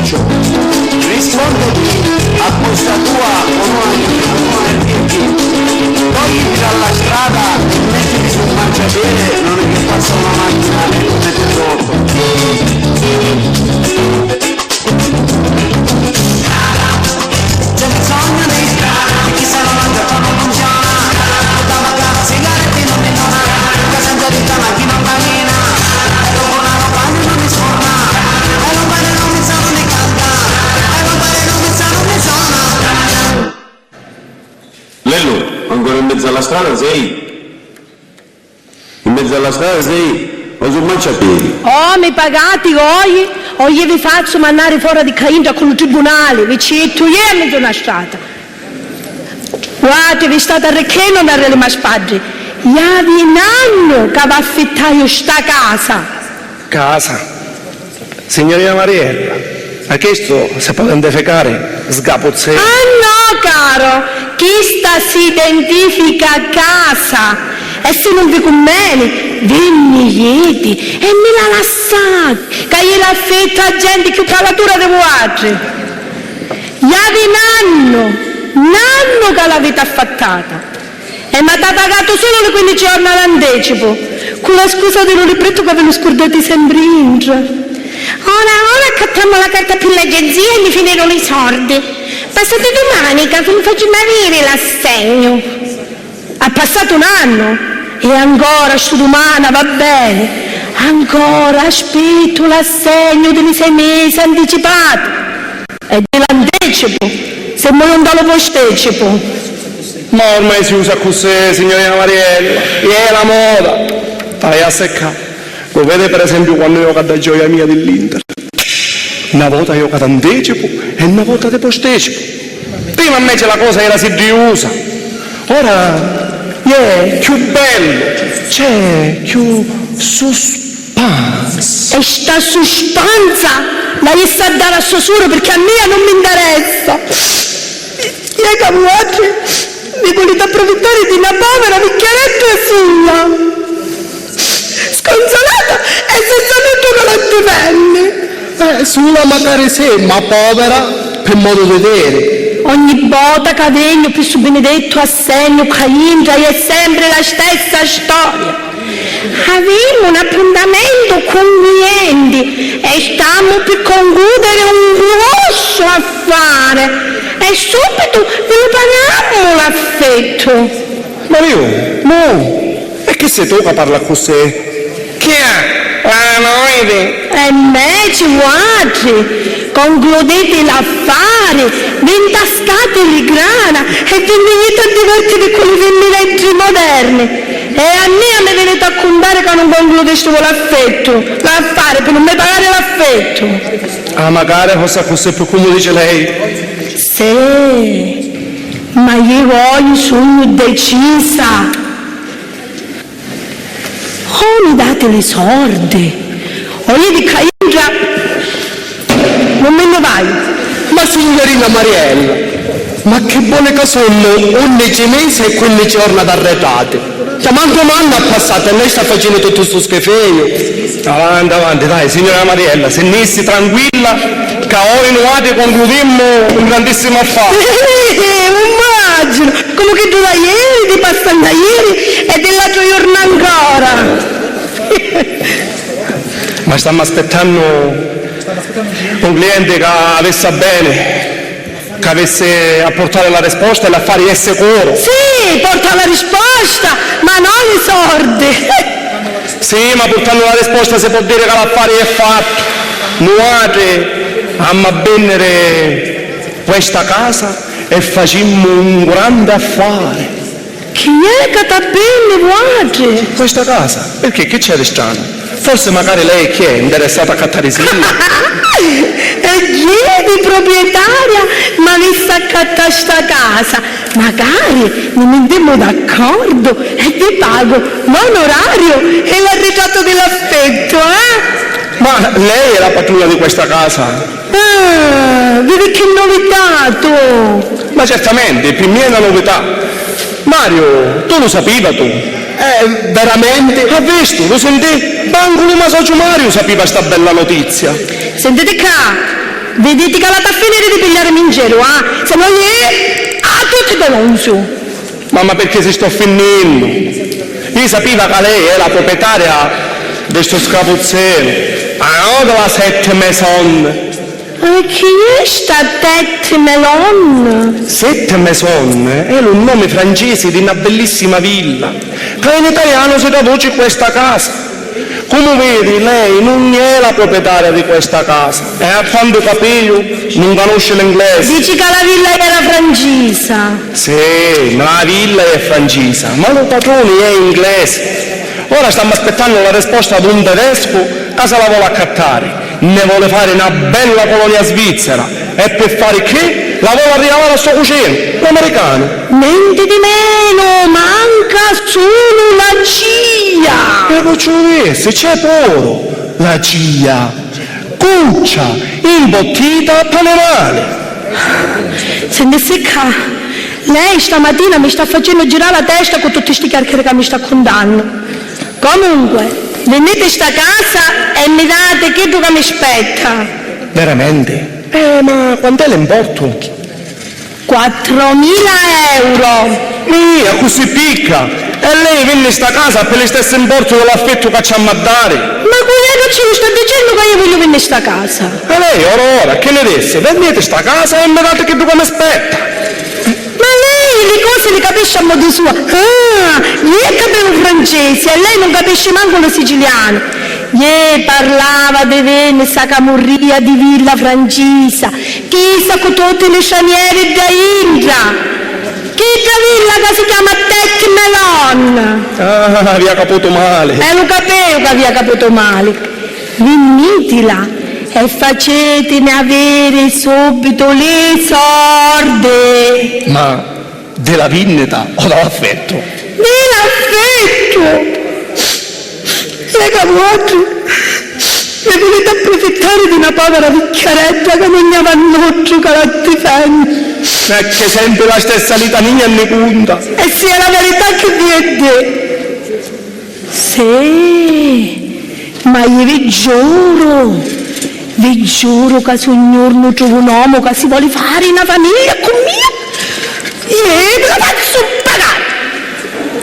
Ciccio, risponditi a questa tua togliti dalla strada e mettiti sul marciapiede, non è che passa una macchina e non mette troppo. C'è bisogno di strada, chi se lo mangia quando funziona, da magari sigaretti non mi dona, che senza di te chi non cammina, dopo una campagna non mi suona, e non bene non mi sa non mi canta, e non bene non mi sa non mi suona. Lello, ancora in mezzo alla strada sei? In mezzo alla strada sei? O sul marciapiede? Oh, mi pagati voi? O io vi faccio mandare fuori di Cainta con il tribunale, vi cito io in mezzo alla strada. Guarda, vi state arricchendo dalle mie spade. Io vi un anno che vi affittai sta casa. Casa? Signorina Mariella, ha chiesto se potete defecare sgapozzere? Ah no, caro, chi sta si identifica a casa. E se non vi conviene, venni ieti e me la lasciate, che io l'affetto a gente che calatura di vuoce. Io un anno che l'avete affattata. E mi avete pagato solo le 15 giorni all'anticipo, con la scusa di un libretto che ve lo scordate sempre in già. Ora accattiamo la carta per l'agenzia e mi finirono i soldi. Passate domani che vi faccio avere l'assegno. Ha passato un anno e ancora sciurumana va bene. Ancora aspetto l'assegno dei 6 mesi anticipati. E dell'anticipo, se non do lo posticipo. Ma ormai si usa così, signorina Mariella, è la moda. Stai a seccare. Lo vede per esempio quando io cado a gioia mia dell'Inter. Una volta io cado anticipo e una volta di posticipo. Prima invece la cosa era si riusa. Ora è più bello, c'è più suspense. E sta suspensa la gli sta a dare a Sosuro perché a me non mi interessa. Io che oggi mi volete approfittare di una povera picchieretta sua, sconsolata e senza tutto che la difende. Sulla magari sì, ma povera per modo di vedere. Ogni volta che vengo più su benedetto assegno Cainta è sempre la stessa storia. Avevo un appuntamento con clienti e stiamo per concludere un grosso affare e subito ve lo paghiamo l'affetto. Mario, no, e che se tocca parla così? Chi è? La noide? E invece guardi, concludete l'affare, vi intascate le grana e vi venite a divertire con le femminetti moderne. E a me mi venite a contare che non concludeste con l'affare per non mi pagare l'affetto. Ah, magari cosa così più come dice lei? Sì, ma io voglio sono decisa. O mi date le sordi, o io di Cainta non me ne vai. Ma signorina Mariella, ma che buone che sono 11 mesi e 15 giorni arretrate. Chiamando manno a passato e lei sta facendo tutto questo schifeio. Avanti, dai, signora Mariella, se nessi tranquilla, che ora in nuovo concludiamo un grandissimo affare. Immagino, come che tu da ieri, ti passano da ieri e dell'altro giorno ancora. Ma stiamo aspettando un cliente che avesse bene, che avesse a portare la risposta e l'affare è sicuro. Sì, porta la risposta, ma non i soldi. Sì, ma portando la risposta si può dire che l'affare è fatto. Noi a vendere questa casa e facciamo un grande affare. Chi è che sta bene, guardi? Questa casa? Perché? Che c'è di strano? Forse magari lei chi è? Interessata a cattare sì? E chi è di proprietaria ma mi sta a cattare sta casa? Magari ne mettiamo d'accordo e ti pago l'onorario e l'arretrato dell'affetto, Ma lei è la padrona di questa casa? Vedi che novità tu! Ma certamente, per me è una novità. Mario, tu lo sapeva tu? Veramente? Ha visto? Lo senti? Banco ma socio Mario sapeva sta bella notizia. Sentite qua, vedete che la sta finire di pigliarmi in giro, se non è a tutti te lo uso. Mamma, perché si sto finendo? Io sapevo che lei è la proprietaria di sto scapuzzino, non della Sette Maison. Chi è sta Tette Melon? Sette Maison è un nome francese di una bellissima villa che in italiano si traduce questa casa. Come vedi, lei non è la proprietaria di questa casa e a quanto capivo non conosce l'inglese. Dici che la villa era francese. Sì, ma la villa è francese, ma il padrone è inglese. Ora stiamo aspettando la risposta ad un tedesco che se la vuole accattare. Ne vuole fare una bella colonia svizzera e per fare che la vuole arrivare a sua cucina, l'americano. Niente di meno, manca solo la CIA. E non ci vede, c'è poro, la CIA, cuccia, imbottita a Panemale. Senti, secca, lei stamattina mi sta facendo girare la testa con tutti questi chiacchiere che mi sta contando. Comunque, venite a sta casa e mi date che tu che mi aspetta. Veramente? Ma quant'è l'importo? 4.000 euro. Mia, così picca! E lei viene in sta casa per lo stesso importo dell'affetto che ci ha a dare? Ma quello ci sta dicendo che io voglio venire in sta casa. E lei, ora, che ne disse? Venite in sta casa e mi date che tu che mi aspetta. Ma lei le cose le capisce a modo suo. Io capivo francese e lei non capisce manco lo siciliano. Io parlava di venire sta camurria di villa francese, chissà con tutte le cianiere da Indra. Che villa che si chiama Tette Melon. Ah, vi ha capito male. Lo capivo che aveva capito male. Venitela e facetemi avere subito le sordi. Ma della vendita o dall'affetto? Dell'affetto! Lega oggi e volete approfittare di una povera vecchiaretta che non ne avannoggio che la difende. È che sempre la stessa litania ne conta. E sia la verità che vi è Sì, ma io vi giuro che se un giorno trovo un uomo che si vuole fare una famiglia con me, io la faccio pagare.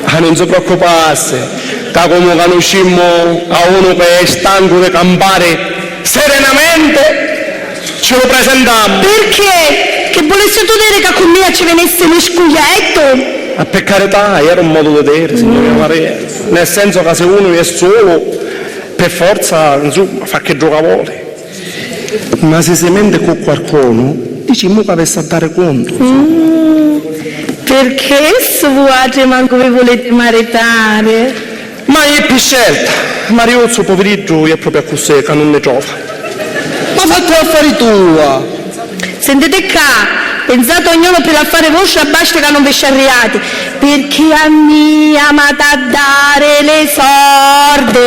Ah, non si preoccupasse, che come conoscimmo a uno che è stanco di campare serenamente, ce lo presentiamo. Perché? Che volesse tu dire che con me ci venisse lo scuglietto? Ma per carità, era un modo di dire, signora Maria. Nel senso che se uno è solo, per forza, insomma, fa che gioca vuole. Ma se si mente con qualcuno, diciamo che avesse a dare conto. Perché vuoi manco vi volete maritare? Ma è più scelta. Mariozzo, poverino, è proprio a così che non ne trova. Ma fatti affari tua! Sentite qua, pensate ognuno per l'affare vostro, basta che non vi sciarriate, perché a me amate a dare le sordi.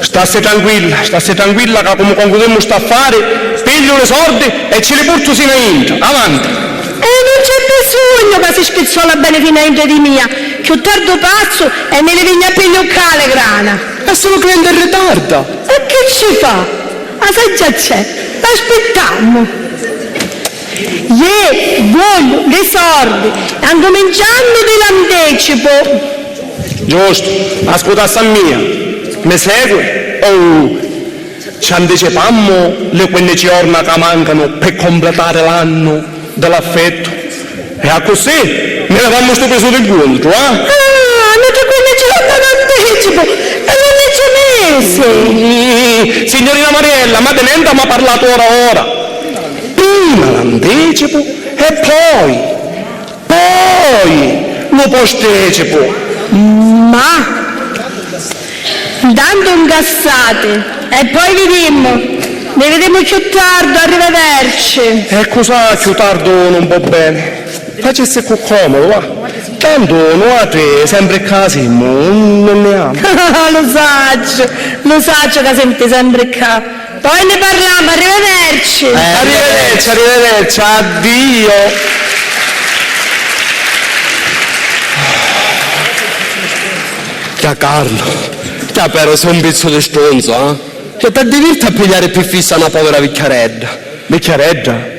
Stassi tranquilla che come concludiamo sta affare, piglio le sordi e ce le porto sino a India. Avanti! E non c'è bisogno che si spizzola bene fino a India di mia, che un tardo passo e me le viene a pigliare le grana. È solo cliente in ritardo. E che ci fa? Ma se già c'è, aspettiamo. Io voglio le sordi, cominciando dall'anticipo. Giusto, ascolta a mia, mi segue? Oh, ci anticipammo le 15 giorni che mancano per completare l'anno dell'affetto. E a così ne avevamo sto peso del conto, non c'è 15 giorni d'anticipo, è l'11 mese. Signorina Mariella, ma tenente mi ha parlato ora. Prima l'anticipo e poi lo posticipo. Ma intanto incassate e poi vi vediamo più tardi, arrivederci. E cosa più tardi non va bene? Facesse più comodo, va. Tanto noi sempre casimo, non ne amo. Lo so che senti sempre qua. Poi ne parliamo, arrivederci. Arrivederci, addio. Carlo, però sei un pezzo di stronzo, eh? Che ti diverti a pigliare più fissa una povera vecchiaredda? Vecchiaredda?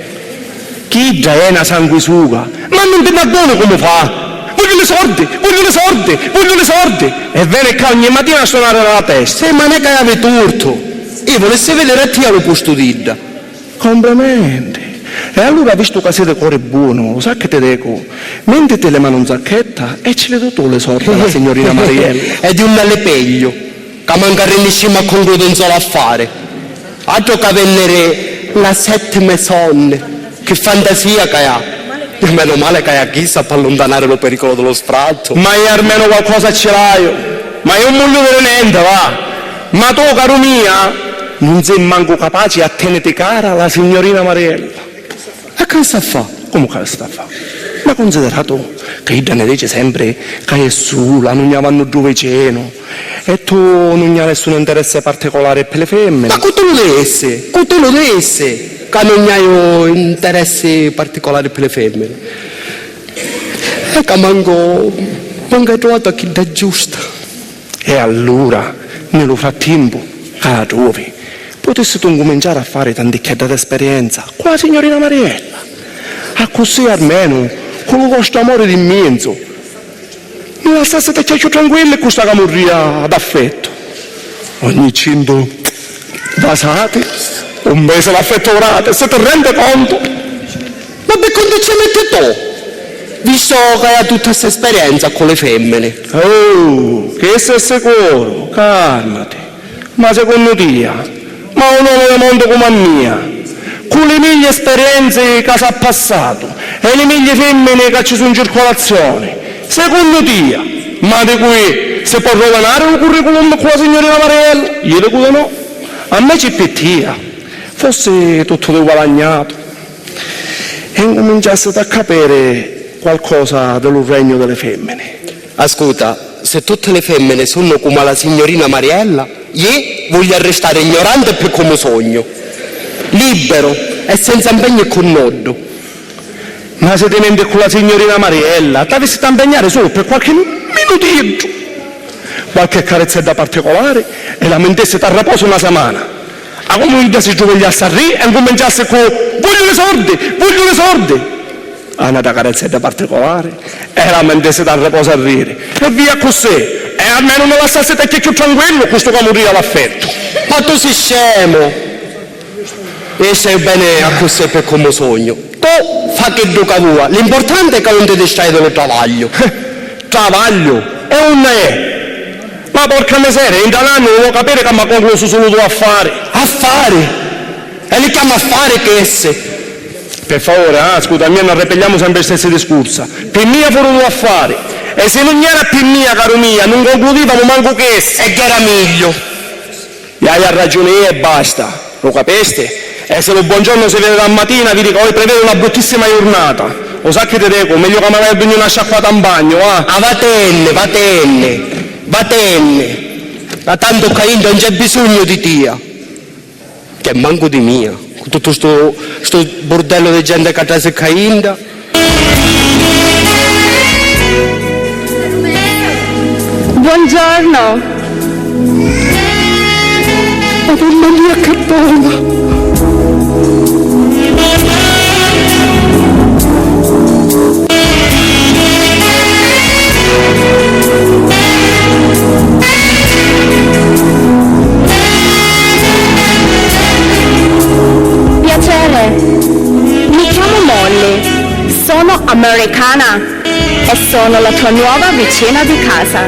Chi già è una sanguisuga? Ma non ti va buono come fa? Voglio le sordi, voglio le sordi, voglio le sordi! E viene qua ogni mattina a suonare la testa. Ma non è che avevi torto. Io volessi vedere a te allo posto d'idda. Complimenti. E allora, visto che siete cuore buono, lo sa che ti dico? Mettiti le mani in zacchetta e ci vedo tu le sordi della signorina Mariella. E di un belle peglio, che manca riuscimo a concludere un solo affare. Altro che venere la settima sonne. Che fantasia che ha. Meno male che ha chissà per allontanare lo pericolo dello sfratto. Ma io almeno qualcosa ce l'ho. Ma io non voglio vedere niente, va. Ma tu, caro mia, non sei manco capace a tenere cara la signorina Mariella. E che sta a fa? Come che sta a fare? Ma considerato che io ne dice sempre che è sola, non gli vanno giù vicino e tu non hai nessun interesse particolare per le femmine. Ma cosa lo desse? Che non hai interessi particolari per le femmine. E che manco hai trovato chi è giusta. E allora, nello frattempo, che la trovi, potessi tu cominciare a fare tanticchietta d'esperienza con la signorina Mariella. A così almeno, con lo vostro amore d'immenso, non la state più tranquilla e questa camorria d'affetto. Ogni 100 basate, un mese l'affetto orate, se ti rende conto? Ma per quando ci metti tu? Visto che hai tutta questa esperienza con le femmine. Oh, che sei sicuro? Calmati. Ma secondo te, ma un uomo del mondo come mia, con le mie esperienze che si è passato e le mie femmine che ci sono in circolazione, secondo te, ma di cui si può rovinare un curriculum con la signorina Mariella? Io dico no. A me c'è pettia, fosse tutto di guadagnato e cominciasse a capire qualcosa del regno delle femmine. Ascolta, se tutte le femmine sono come la signorina Mariella, io voglio restare ignorante più come sogno, libero e senza impegno e connodo. Ma se ti metti con la signorina Mariella, ti avessi da impegnare solo per qualche minutino, qualche carezzetta particolare e la mentesse da riposo una settimana. A come si giocasse a ridere e cominciasse con voglio le sordi. A una carezzetta particolare e la mentesse da riposo a ridere. E via così. E almeno non lasciasse te più tranquillo questo che morire l'affetto. Ma tu sei scemo. E sei bene a così per come sogno. Tu fa che duca tua, l'importante è che non ti distrai dallo travaglio. Travaglio? E un è? Ma porca miseria, in anno devo capire che mi ha concluso solo tu affari. Affari? E li chiama affari che esse? Per favore, scusa, non ripetiamo sempre le stesse discorsi. Per mia furono due affari. E se non era per mia, caro mia, non concludevamo manco che esse. E che era meglio. E hai ragione e basta. Lo capiste? E se lo buongiorno si vede da mattina, vi dico, prevede una bruttissima giornata. Lo sa che ti dico, meglio che magari prendi una sciacquata in bagno, va? Ah, va tenne. Ma tanto che io non c'è bisogno di tia. Che manco di mia. Con tutto sto bordello di gente che tra se cainda. Buongiorno. Madonna mia, che buona! Piacere, mi chiamo Molly, sono americana e sono la tua nuova vicina di casa.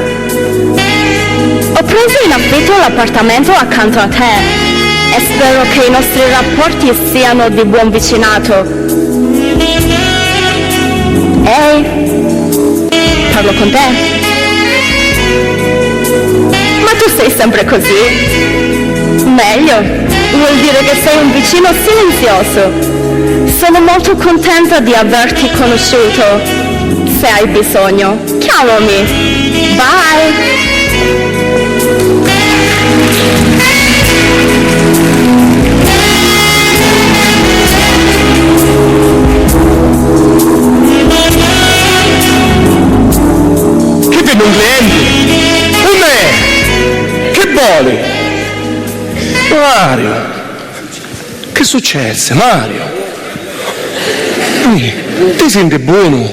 Ho preso in affitto l'appartamento accanto a te e spero che i nostri rapporti siano di buon vicinato. Ehi, parlo con te? Ma tu sei sempre così? Meglio, vuol dire che sei un vicino silenzioso. Sono molto contenta di averti conosciuto. Se hai bisogno, chiamami. Bye! Che vedo un cliente? Un me? Che vuole? Che successe, Mario? Ti senti buono?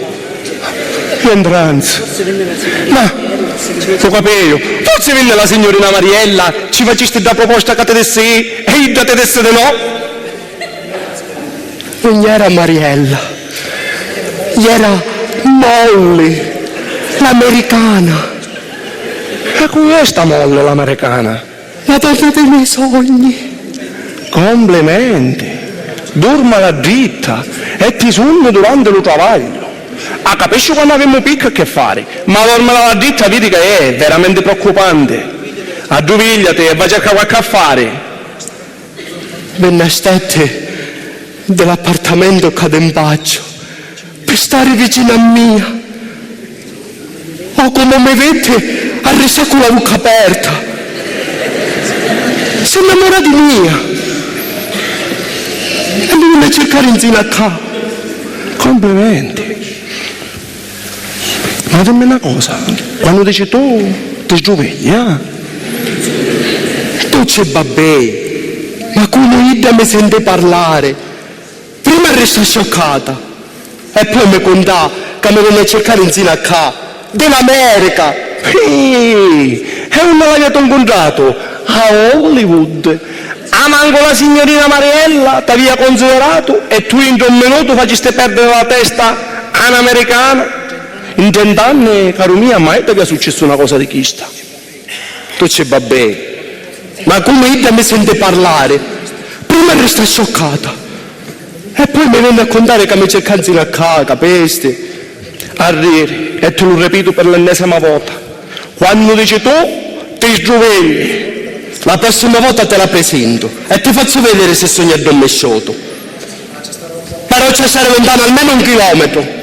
Rientranza. Ma, lo capivo. Forse venne la signorina Mariella, ci faceste da proposta che te desse e io te desse di no? Non era Mariella, era Molly, l'americana. E questa Molly, l'americana? La donna dei miei sogni. Complimenti. Dorma la dritta e ti sonno durante il travaglio. Ah, capisci quando abbiamo picco che fare? Ma dormire la dritta vedi che è veramente preoccupante. Adduvigliati e vai a cercare qualche affare. Venne a stette dell'appartamento Cadempaccio per stare vicino a mia. O come mi vede a resa con la bocca aperta. Si innamora di mia. E mi viene a cercare insieme a casa. Complimenti. Ma dimmi una cosa, quando dici tu ti svegli, Tu c'è babè, ma come Ida mi sente parlare. Prima resta scioccata e poi mi conta che mi viene a cercare insieme a casa dell'America. e non l'avete incontrato a Hollywood. Ah, manco la signorina Mariella ti aveva considerato e tu in un minuto faceste perdere la testa a un'americana. In 30 anni, caro mio, mai ti è successo una cosa di questa. Tu c'è babè, ma come Ida mi sente parlare, prima resta scioccata e poi mi viene a contare che mi cerca insieme a casa, capisti? Arrivi, e te lo ripeto per l'ennesima volta, quando dici tu ti svegli. La prossima volta te la presento e ti faccio vedere se sogni addormesciato. Però ci sarà lontano almeno 1 chilometro.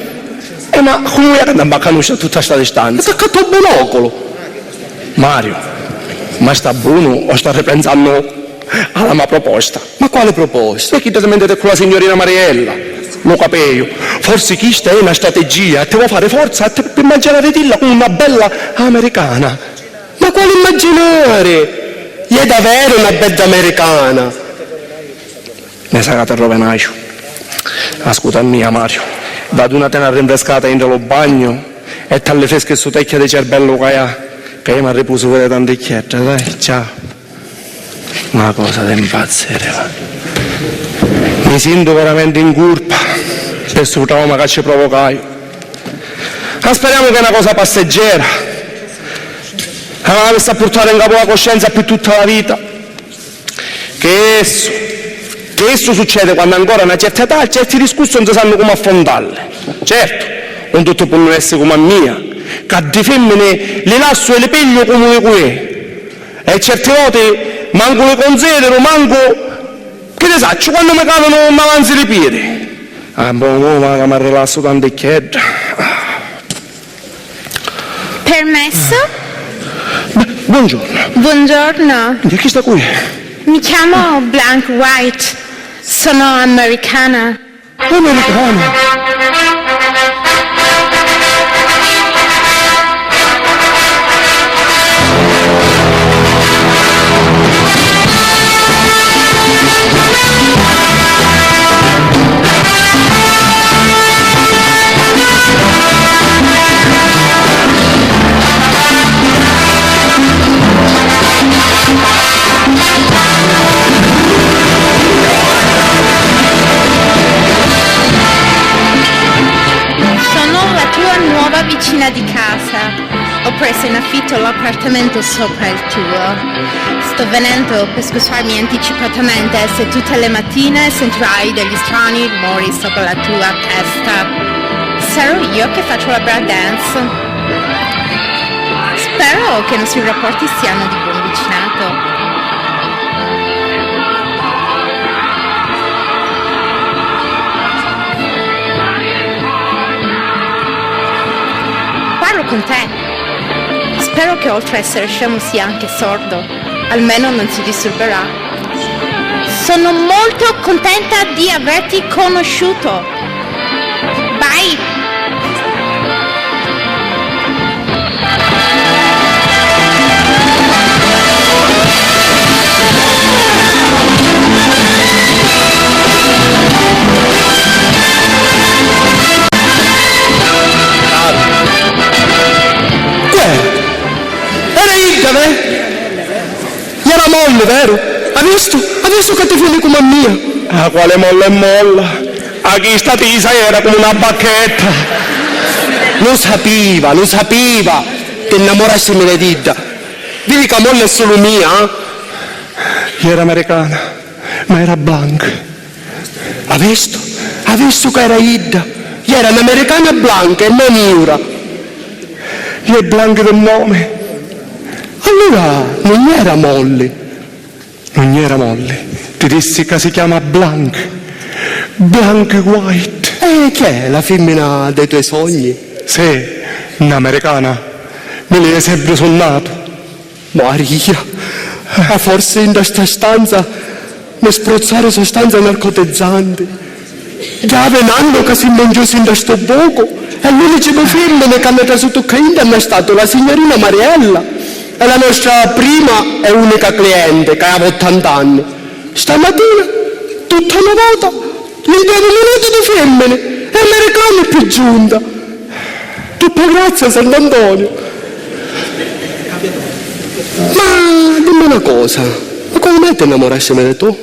Ma come è che andiamo a conoscere tutta questa distanza? Ti ha fatto il monocolo. Mario, ma sta buono o sta ripensando alla mia proposta? Ma quale proposta? Perché ti mettete con la signorina Mariella? Lo capivo. Forse questa è una strategia, ti vuoi fare forza per immaginare di là come una bella americana. Ma quale immaginare? È davvero una bella americana. Ne sa che te rovenaccio. Ascolta mia, Mario, vado una tena rinfrescata in lo bagno e talle fresche su tecchia di cervello che io mi ha riposo per tante chiette, dai, ciao. Una cosa da impazzire, va. Mi sento veramente in colpa per questo trauma che ci provocai. Ma speriamo che è una cosa passeggera. Ma mi sta a portare in capo la coscienza per tutta la vita. Che esso succede quando ancora a una certa età certi discorsi non si sanno come affrontarli. Certo, non tutto può essere come a mia, che di femmine le lasso e le piglio come que. E certe volte manco le considero, manco che ne saccio quando mi cadono mi avanzi le piedi. Ah, ma mi rilasso tante chiede. Permesso? Buongiorno. Buongiorno, Chi sta qui? mi chiamo Blank White, sono americana. Americano. Sono la tua nuova vicina di casa. Ho preso in affitto l'appartamento sopra il tuo. Sto venendo per scusarmi anticipatamente se tutte le mattine sentirai degli strani rumori sopra la tua testa. Sarò io che faccio la bra dance. Spero che i nostri rapporti siano di buon vicinato. Parlo con te. Spero che oltre a essere scemo sia anche sordo. Almeno non si disturberà. Sono molto contenta di averti conosciuto. Bye. molle, vero? Hai visto? Hai visto che ti vieni come a mia? Ah, quale molla e molla? A chi sta tisa era come una bacchetta. Lo sapeva ti innamorassi di Didda. Vedi che molla è solo mia, eh? Era americana, ma era blanca. Hai visto che era Idda? Era un'americana blanca e non Miura. Gli è blanca del nome. Allora non era Molly. Non era Molly. Ti dissi che si chiama Blanca. Blanca White. E che è la femmina dei tuoi sogni? Sì, un'americana. Me li è sempre sonnato. Maria, forse in questa stanza mi spruzzare sostanze narcotizzanti. Già venendo che si mangiasse in questo poco e l'unica femmina che hanno preso toccainda è stata la signorina Mariella. È la nostra prima e unica cliente che ha 80 anni. Stamattina, tutta una volta, in 2 minuti di femmine e americano più giunta. Tutta grazia, Sant'Antonio. Ma dimmi una cosa, ma come mai ti innamorassi di tu?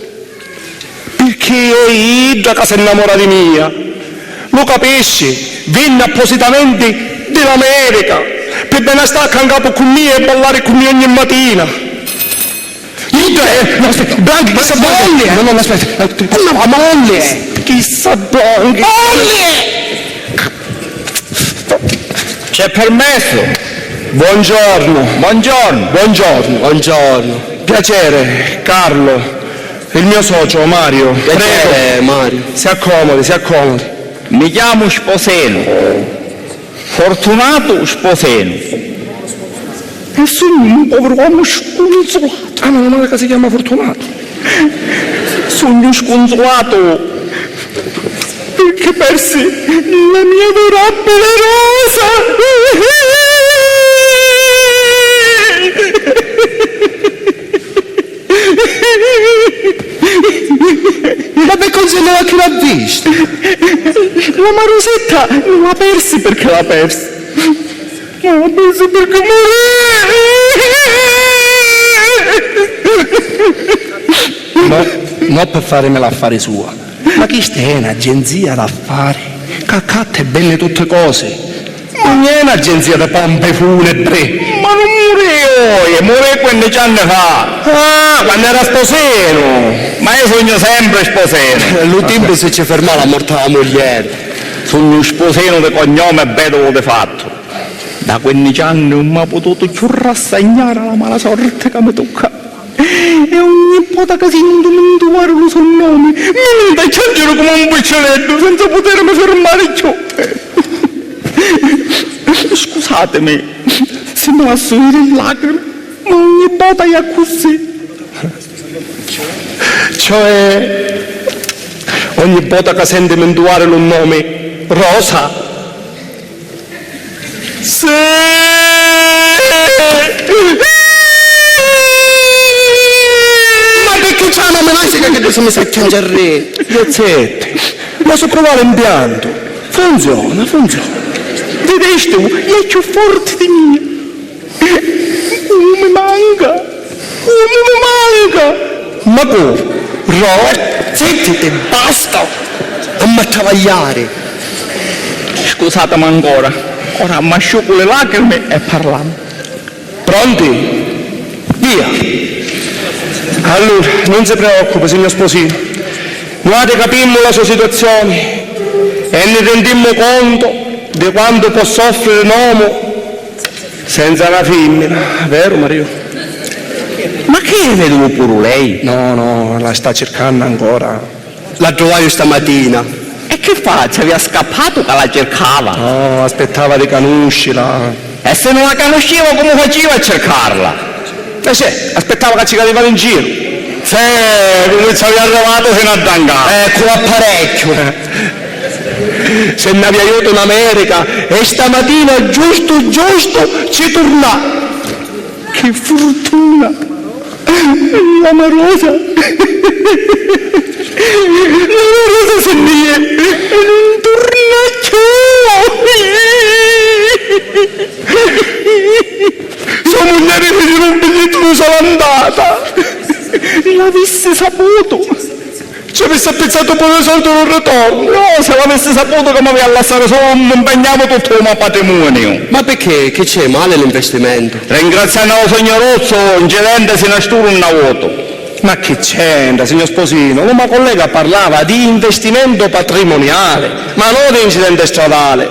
Perché è Idda che si innamora di mia. Lo capisci? Venne appositamente dall'America per bene stare a capo con me e ballare con me ogni mattina. Idda è... No, aspetta, Blanca, chi sa Blanca? No, aspetta. No, ma Molly! Chi sa Blanca? C'è permesso? Buongiorno. Buongiorno. Piacere, Carlo. Il mio socio, Mario. Prego, Mario. Si accomodi. Mi chiamo Sposeno. Fortunato Sposeno. E sono un povero uomo sconsolato. Ah, ma non è che si chiama Fortunato. Sono sconsolato perché persi la mia adorabile rosa. Ma per cosa non che l'ha vista? La Marusetta non l'ha persi perché l'ha persa. L'ha persi perché morì. Non per farmi l'affare sua, ma chi è un'agenzia d'affari? Caccatte belle tutte cose. Non è un'agenzia di pompe funebri. Ma non morì 15 anni fa. Ah, quando era Sposeno. Ma io sogno sempre Sposeno. L'ultimo si ci fermò la morte della moglie. Sogno Sposeno di cognome e vedovo di fatto. Da 15 anni non mi ha potuto più rassegnare alla mala sorte che mi tocca. E ogni volta che sento mentire lo suo nome, mi da piangere come un piccoletto senza potermi fermare più. Scusatemi se mi lascio venire in lacrime, ma ogni volta è così. Cioè, ogni volta che sente mentire lo nome Rosa. Sì! Ma perché c'è una menasica che adesso mi sa piangere? Gazzetti, ma so provare l'impianto. Funziona. Vedete, è più forte di me. Mi manca. Ma come? Sentite, basta! Non mi travagliare! Scusatemi ancora, ora mi asciugo le lacrime e parliamo. Pronti? Via! Allora, non si preoccupi, signor Sposino. Noi capimmo la sua situazione e ne rendimmo conto di quanto può soffrire un uomo senza una femmina. Vero, Mario? Ma che vedevo pure lei? No, la sta cercando ancora. La trovai stamattina. E che faccia? Vi è scappato che la cercava? No, aspettava di conoscerla. E se non la conoscevo come faceva a cercarla? Sì, aspettava che ci cadeva in giro. Se come ci aveva arrivato fino a Dangà. Con l'apparecchio. Se ne aveva aiuto in America e stamattina giusto ci tornà. Che fortuna! La Marosa se ne è e non torna più. Sua moglie mi fece un biglietto di sola andata. l'avessi saputo. Ci avessi pensato un po' di soldi non ritorno. No, se l'avessi saputo che mi aveva lasciato solo, mi impegnavo tutto il mio patrimonio. Ma perché? Che c'è male l'investimento? Ringraziando il signor Rozzo, incidente se ne sturo un voto. Ma che c'entra, signor Sposino? La mia collega parlava di investimento patrimoniale, ma non di incidente stradale.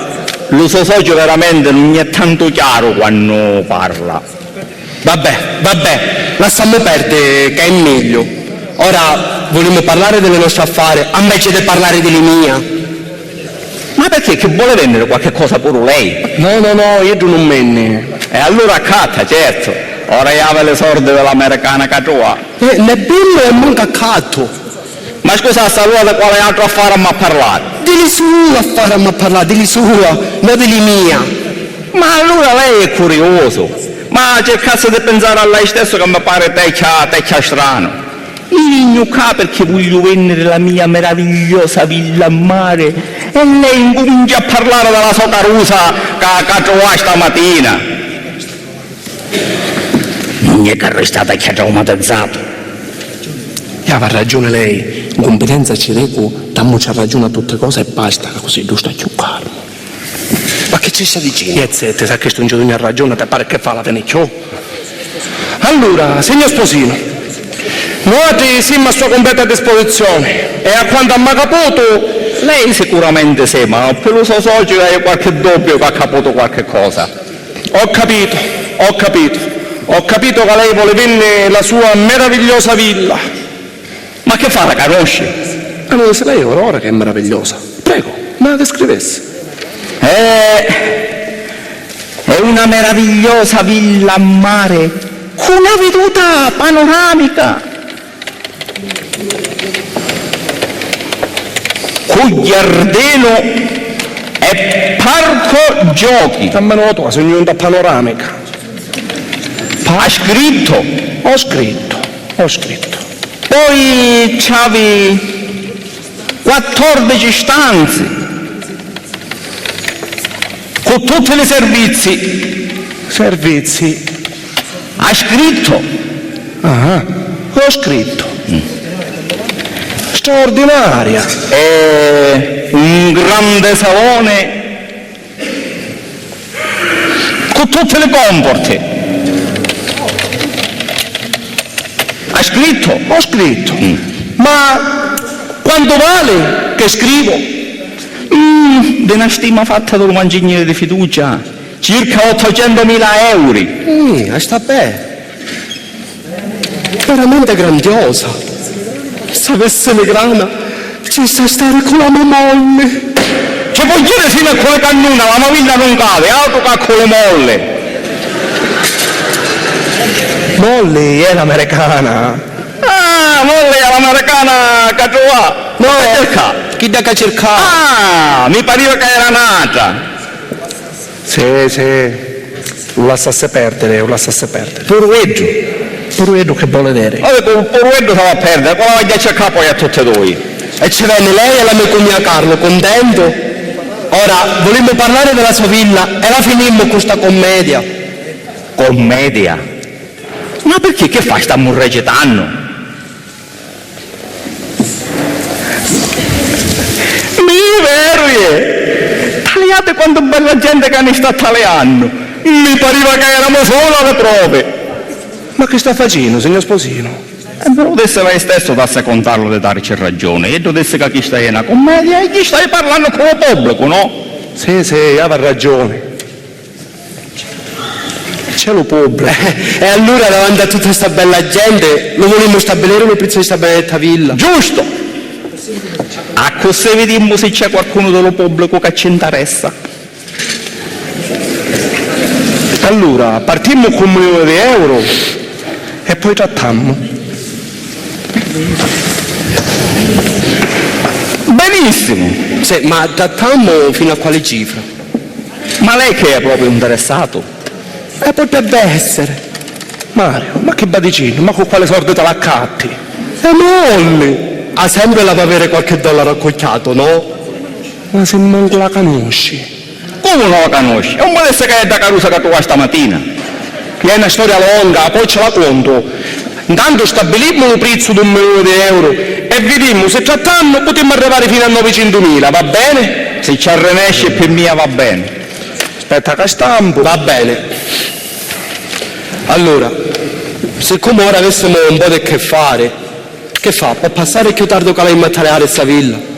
Lo suo socio veramente non mi è tanto chiaro quando parla. Vabbè, lasciamo perdere che è meglio. Ora vogliamo parlare delle nostre affari, invece di parlare delle mie. Ma perché? Che vuole vendere qualche cosa pure lei? No, io non menne. E allora accatta, certo. Ora io le sordi dell'americana che trova. Ne bello e manca accanto. Ma scusa, allora quale altro affare mi ha parlato? Dili sua affare mi ha parlato, dili sua, non dili mia. Ma allora lei è curioso. Ma cercasse di pensare a lei stesso che mi pare tecchia strano. Io vigno qua perché voglio vendere la mia meravigliosa villa a mare e lei incomincia a parlare della sua carusa che trovò stamattina. Non è che è stata che ha traumatizzato. Aveva ragione lei. In competenza ci dico, dammoci ragione a tutte cose e basta, così giusto a più calmo. Ma che ci sta dicendo? Niente, sa che sto in giorno a ragione, te pare che fa la venicchio? Allora, signor Sposino, noi siamo a sua completa disposizione e a quanto a caputo, Lei sicuramente sì, ma per lo suo socio hai qualche dubbio che ha caputo qualche cosa. ho capito che lei vuole vendere la sua meravigliosa villa. Ma che fa, la conosce? Allora, se lei ora che è meravigliosa, prego, me la descrivesse. È una meravigliosa villa a mare con una veduta panoramica, con giardino e parco giochi. Dammi nota, la signora panoramica. Ha scritto. Ho scritto. Poi c'avi 14 stanze con tutti i Servizi. Ha scritto. Ho scritto. Straordinaria. E un grande salone con tutte le comporte. Ha scritto. Ho scritto. Ma quanto vale che scrivo? Di una stima fatta da un mangignere di fiducia, circa 800.000 euro. Sta bene. Veramente grandiosa. Se avesse le grana, ci sta stare con la mia moglie. Ci può dire fino a quelle cannuna, la maviglia non cade, altro che con le molle. Molly è l'americana. Ah, molle è l'americana che trova. No, cerca. chi da che cercare? Ah, mi pareva che era nata. Sì. Non lasciasse perdere. Pure che vuole vedere. Allora, pure quello stava a perdere, quello va a cercare poi a tutte e due. E ci venne lei e la mia cugna Carlo, contento? Ora, volemmo parlare della sua villa e la finimmo con questa commedia. Commedia? Ma perché che fa? Stiamo recitando? Mi vero, tagliate quanto bella gente che ne sta tagliando. Mi pareva che eravamo solo alle prove. Ma che sta facendo, signor Sposino? E me lo disse lei stesso da secondarlo di darci ragione. E tu disse che chi stai in una commedia e chi stai parlando con il pubblico, no? Sì, aveva ragione. C'è lo pubblico. E allora davanti a tutta questa bella gente lo volemmo stabilire un prezzo di questa benedetta villa. Giusto! A così vediamo se c'è qualcuno dello pubblico che ci interessa. Allora, partimmo con 1 milione di euro e poi trattammo. Benissimo! Sì, ma trattammo fino a quale cifra? Ma lei che è proprio interessato? E potrebbe essere. Mario, ma che badicino, ma con quale sorte te l'accatti? E molli! Ha sempre da avere qualche dollaro accocchiato, no? Ma se manco la conosci. Come non la conosci? È un modesta che è da carusa che tu vai stamattina. È una storia lunga, poi ce la conto. Intanto stabilimmo il prezzo di €1.000.000 e vedemmo se trattanno potremmo arrivare fino a 900.000, va bene? Se ci arrenesce per mia va bene. Aspetta che stampo. Va bene. Allora, siccome ora avessimo un po' di che fare, che fa? Può passare più tardi che lei immateriale questa villa?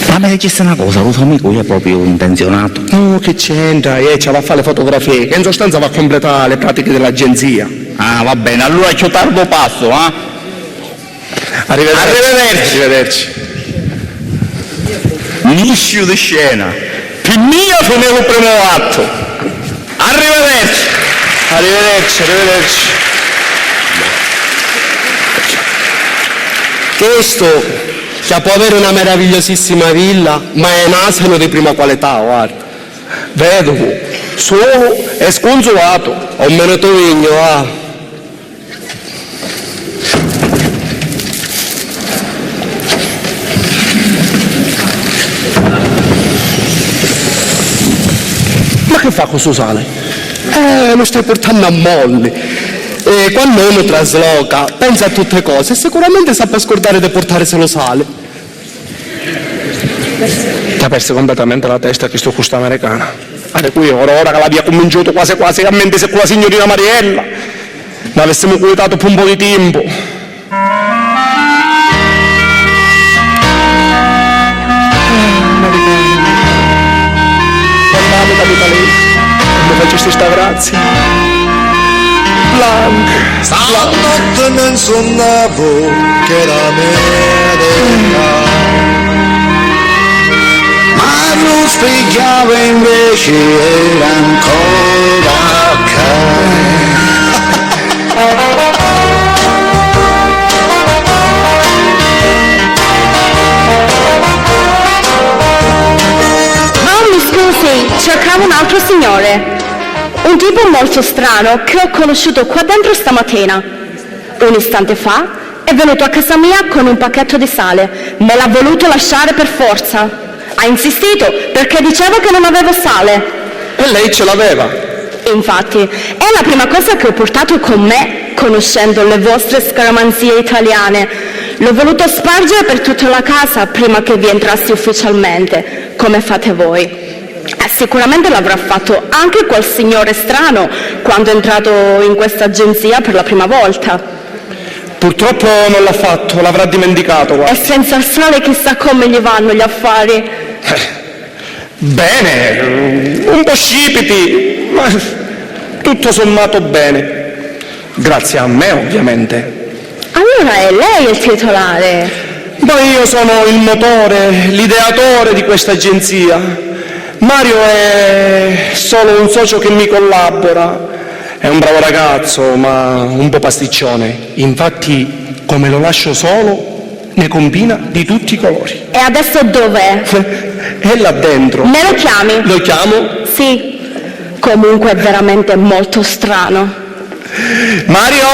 Ma mi dicesse una cosa, lo so amico, io è proprio intenzionato. No, che c'entra? Ci va a fare le fotografie, che in sostanza va a completare le pratiche dell'agenzia. Ah, va bene, allora c'ho tardo passo, eh? Arrivederci. Arrivederci. Niscio di scena. Per mia finivo il primo atto. Arrivederci. Arrivederci. Questo che può avere una meravigliosissima villa, ma è un asino di prima qualità, guarda. Vedovo, solo e sconsolato. Ho meno tovigno, va. Ma che fa questo sale? Lo stai portando a molli. E quando uno trasloca, pensa a tutte cose e sicuramente sa per scordare di portare se lo sale. Ti ha perso completamente la testa che sto questa americana. Allora, qui ora che l'abbia cominciato quasi a mente se con la signorina Mariella. Ne avessimo cuitato per un po' di tempo. Guardate, capitalista, come faceste sta grazia. Stanotte non insonnavo che l'America, ma non spiegava invece era ancora Oh, mi scusi, cercavo un altro signore. Un tipo molto strano che ho conosciuto qua dentro stamattina. Un istante fa è venuto a casa mia con un pacchetto di sale. Me l'ha voluto lasciare per forza. Ha insistito perché diceva che non avevo sale. E lei ce l'aveva. Infatti, è la prima cosa che ho portato con me, conoscendo le vostre scaramanzie italiane. L'ho voluto spargere per tutta la casa prima che vi entrassi ufficialmente, come fate voi. Sicuramente l'avrà fatto anche quel signore strano quando è entrato in questa agenzia per la prima volta. Purtroppo non l'ha fatto, l'avrà dimenticato. E Guarda. senza il sale chissà come gli vanno gli affari. Bene, un po' scipiti, ma tutto sommato bene. Grazie a me, ovviamente. Allora è lei il titolare. Poi io sono il motore, l'ideatore di questa agenzia. Mario è solo un socio che mi collabora. È un bravo ragazzo, ma un po' pasticcione. Infatti, come lo lascio solo, ne combina di tutti i colori. E adesso dov'è? È là dentro. Me lo chiami? Lo chiamo? Sì. Comunque è veramente molto strano. Mario?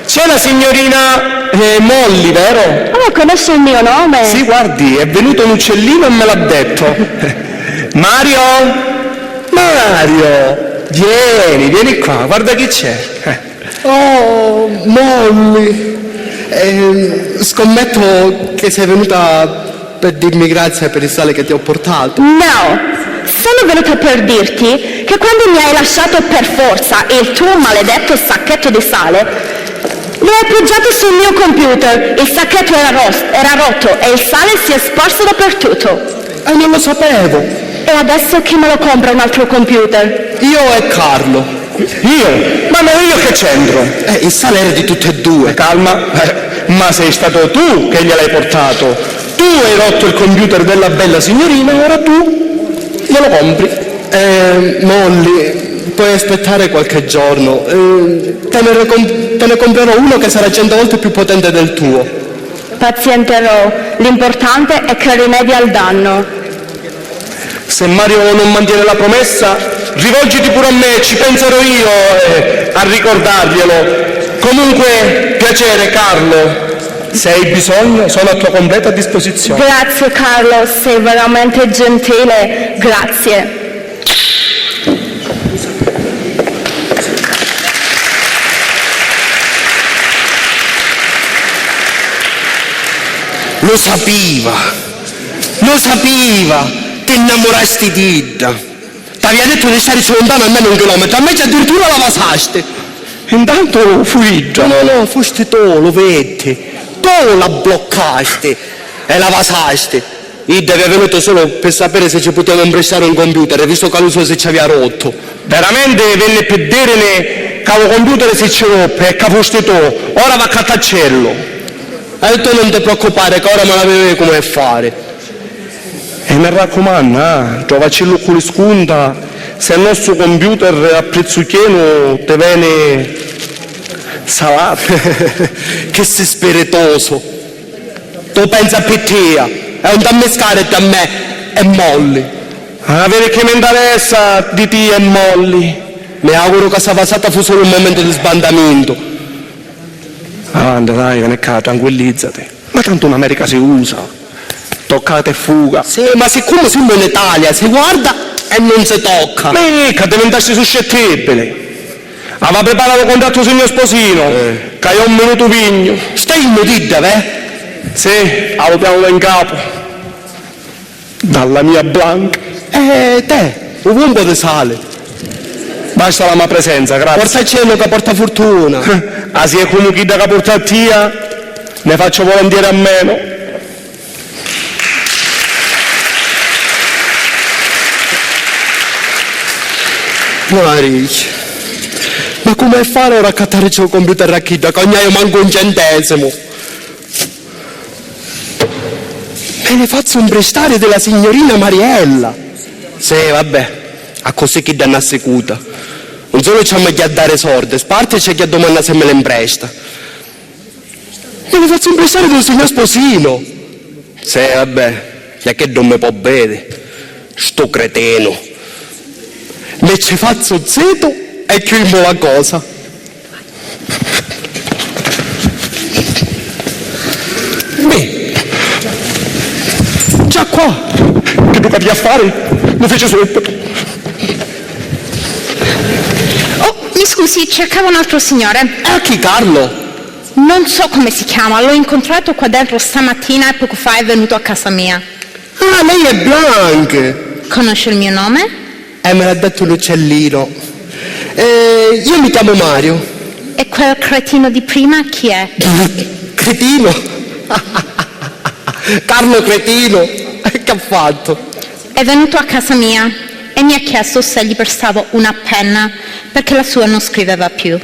C'è la signorina Molly, vero? Oh, conosce il mio nome? Sì, guardi, è venuto un uccellino e me l'ha detto. Mario, vieni qua, guarda chi c'è. Oh, Molly. Scommetto che sei venuta per dirmi grazie per il sale che ti ho portato. No, sono venuta per dirti che quando mi hai lasciato per forza il tuo maledetto sacchetto di sale, lo hai appoggiato sul mio computer, il sacchetto era rotto e il sale si è sparso dappertutto. E non lo sapevo. E adesso chi me lo compra un altro computer? Io e Carlo. Io? Ma no, io che c'entro? Il sale era di tutte e due. Calma, ma sei stato tu che gliel'hai portato. Tu hai rotto il computer della bella signorina, ora tu glielo compri. Molly, puoi aspettare qualche giorno. Te ne comprerò uno che sarà 100 volte più potente del tuo. Pazienterò, l'importante è che rimedi al danno. Se Mario non mantiene la promessa, rivolgiti pure a me, ci penserò io a ricordarglielo. Comunque, piacere Carlo. Se hai bisogno, sono a tua completa disposizione. Grazie Carlo, sei veramente gentile, grazie. Lo sapeva, ti innamorasti di Ida. Ti aveva detto di stare lontano almeno 1 chilometro, invece addirittura la vasaste. Intanto fui Ida. No, foste tu, lo vedi. Tu la bloccasti e la vasaste. Ida è venuto solo per sapere se ci poteva prestare un computer, visto che l'uso se ci aveva rotto. Veramente venne per dire che il computer si ci rompe e che foste tu. Ora va a cattaccello. E tu non ti preoccupare che ora me la vedevi come fare. E mi raccomando, trovaci con sconta, se il nostro computer a prezzo pieno ti viene salato. Che sei spiritoso. Tu pensa a te, è un dammescare da me e molli. Avere che mi interessa di te e molli. Mi auguro che questa vasata fu solo un momento di sbandamento. Avanti dai, vieni qua, tranquillizzati. Ma tanto in America si usa. Toccate e fuga. Sì, ma siccome siamo in Italia, si guarda e non si tocca. Mica, diventassi suscettibile. Aveva preparato il contratto sul mio sposino, che io un minuto pigno. Stai in notizia, Sì, lo piano in capo. Dalla mia Blanca. te, un buon po' di sale. Basta la mia presenza, grazie. Porta cielo che porta fortuna. Ah, se è come chi da che porta a tia, ne faccio volentieri a meno. Maric, ma come fare ora a cattare il computer a chi da cognaio manco un centesimo? Me ne faccio un prestare della signorina Mariella. Sì, vabbè, a così chi danno assecuta. Non solo c'è a dare sorte, sparte c'è chi a domanda se me le impresta. Me ne faccio un prestare del signor sposino. Sì, vabbè, e che non mi può bere, sto cretino. Me ci faccio zeto e chiudo la cosa. Beh, già qua. Che tu capi a fare? Lo fece subito. Oh, mi scusi, cercavo un altro signore. E a chi, Carlo? Non so come si chiama, l'ho incontrato qua dentro stamattina e poco fa è venuto a casa mia. Ah, lei è Blanca. Conosce il mio nome? Me l'ha detto un uccellino. Io mi chiamo Mario. E quel cretino di prima chi è? Cretino? Carlo Cretino. Che ha fatto? È venuto a casa mia e mi ha chiesto se gli prestavo una penna perché la sua non scriveva più.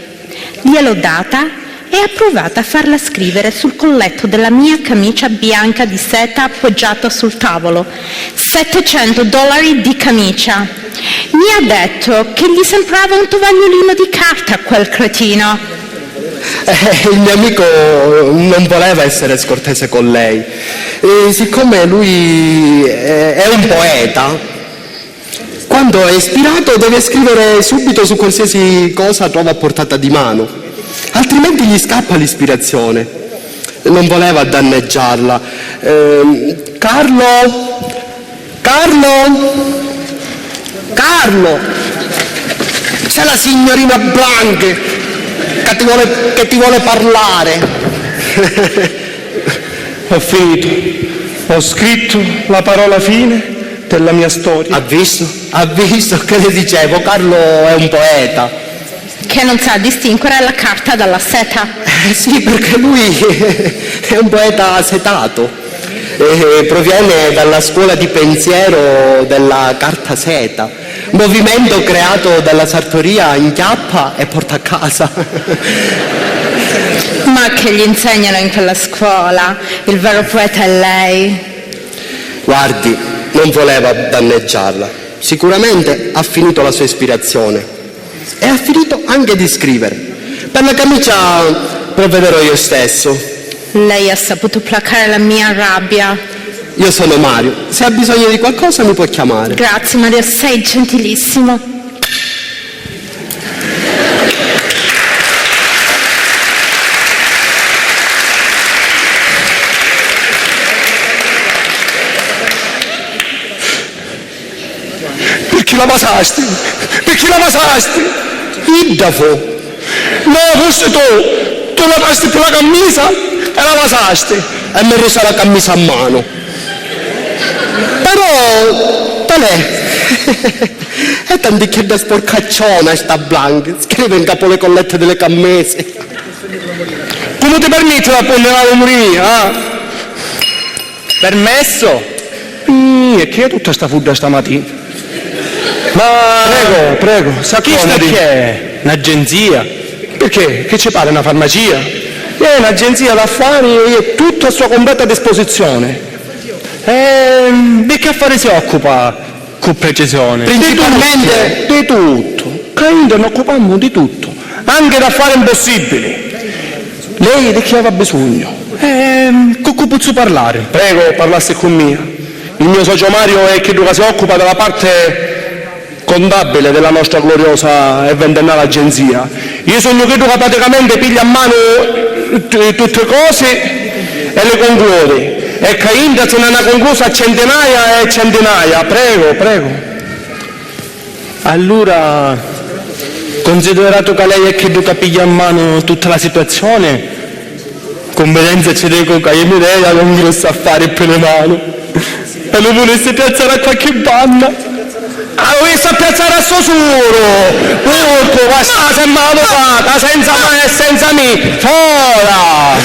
Gliel'ho data e ha provato a farla scrivere sul colletto della mia camicia bianca di seta appoggiata sul tavolo. $700 di camicia. Mi ha detto che gli sembrava un tovagliolino di carta quel cretino. Il mio amico non voleva essere scortese con lei. Siccome lui è un poeta, quando è ispirato deve scrivere subito su qualsiasi cosa trova a portata di mano, altrimenti gli scappa l'ispirazione. Non voleva danneggiarla. Carlo, c'è la signorina Blanca che ti vuole parlare. Ho finito. Ho scritto la parola fine della mia storia. Ha visto che le dicevo, Carlo è un poeta. Che non sa distinguere la carta dalla seta. Sì, perché lui è un poeta setato. Proviene dalla scuola di pensiero della carta seta, movimento creato dalla sartoria inchiappa e porta a casa. Ma che gli insegnano in quella scuola? Il vero poeta è lei. Guardi, non voleva danneggiarla. Sicuramente ha finito la sua ispirazione e ha finito anche di scrivere. Per la camicia provvederò io stesso. Lei ha saputo placare la mia rabbia. Io sono Mario, se ha bisogno di qualcosa mi può chiamare. Grazie Mario, sei gentilissimo. Perché la basasti? Perché la basasti? Iddafo. No, forse tu la basti per la camisa la pasasti. E mi ha reso la camisa a mano. Però, talè, è tanto da sporcacciona sta Blanca, scrive in capo le collette delle cammese. Come ti permetti di appondere la mia? Permesso? E che è tutta sta fudda stamattina? Ma Prego, si chi sta accomodi. che è? Un'agenzia? Perché? Che ci pare una farmacia? È un'agenzia d'affari e tutto a sua completa disposizione. Di che affare si occupa con precisione? Principalmente Di tutto. Che ne occupammo di tutto. Anche d'affari impossibili. Lei di chi aveva bisogno? Con posso parlare? Prego, parlasse con mia. Il mio socio Mario è chi si occupa della parte contabile della nostra gloriosa e ventennale agenzia. Io sono quello che praticamente piglia a mano tutte le cose e le conclude. E che India se ne ha conclusa centinaia e centinaia. Prego. Allora, considerato che lei è che piglia a mano tutta la situazione, competenza ci dico che io mi idea con un grosso affare per le mani. E lo volesse piazzare a qualche banda. Ah, lo volesse piazzare a suo solo! Porco, questa sembra l'avvocata, senza me e senza me! Fora!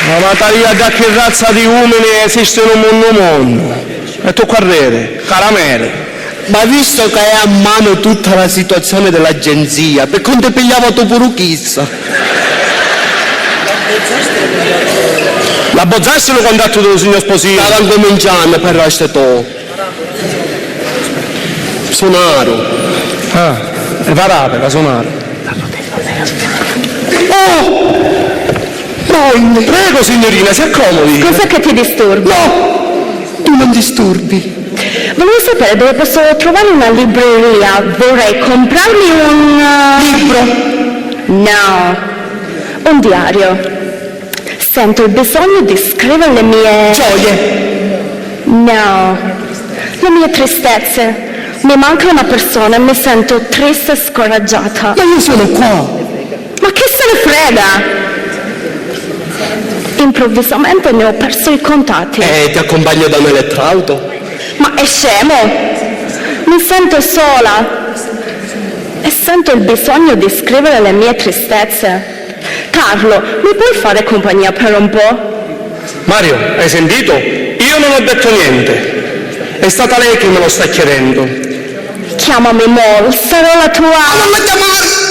Ma Mataria da che razza di uomini esiste nel mondo? E tu correre, caramelle. Ma visto che hai a mano tutta la situazione dell'agenzia, per quanto pigliava tu pure chissà? La bozzassi lo contatto dello signor Sposino. Stava cominciando per resta tu. Sonaro. Ah, e varate, la sonare. Prego signorina, si accomodi. Cos'è che ti disturba? Tu non disturbi. Volevo sapere dove posso trovare una libreria. Vorrei comprarmi un... libro? No, un diario. Sento il bisogno di scrivere le mie... Gioie. No, le mie tristezze. Mi manca una persona e mi sento triste e scoraggiata. Ma io sono qua. Ma che se ne frega? Improvvisamente ne ho perso i contatti. Ti accompagno da un'elettrauto? Ma è scemo? Mi sento sola e sento il bisogno di scrivere le mie tristezze. Carlo, mi puoi fare compagnia per un po'? Mario, hai sentito? Io non ho detto niente. È stata lei che me lo sta chiedendo. Chiamami Mol, sarò la tua... Non la chiamare!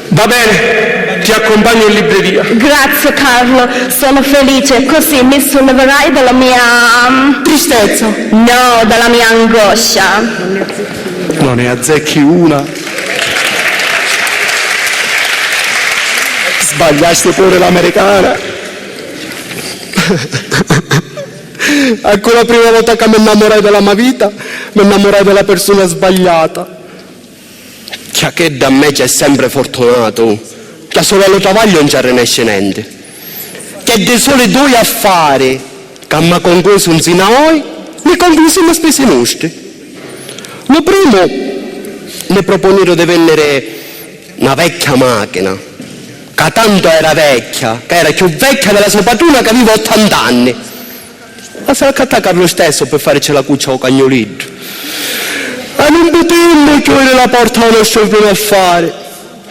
Va bene, ti accompagno in libreria. Grazie Carlo, sono felice, così mi solleverai dalla mia... Tristezza. No, dalla mia angoscia. Non ne azzecchi una. Sbagliaste pure l'americana. Ecco la prima volta che mi innamorai della mia vita, mi innamorai della persona sbagliata. Che da me c'è sempre fortunato, che solo allo travaglio non c'è ne niente. Che dei soli due affari che mi ha concluso un sinoi, mi conclusiamo spese nostre. Lo primo, mi proponero di vendere una vecchia macchina, che tanto era vecchia, che era più vecchia della sua padrona che aveva 80 anni. Ma se la catta Carlo stesso per farci la cuccia o cagnolino. E non potemmo chiudere la porta al nostro primo affare,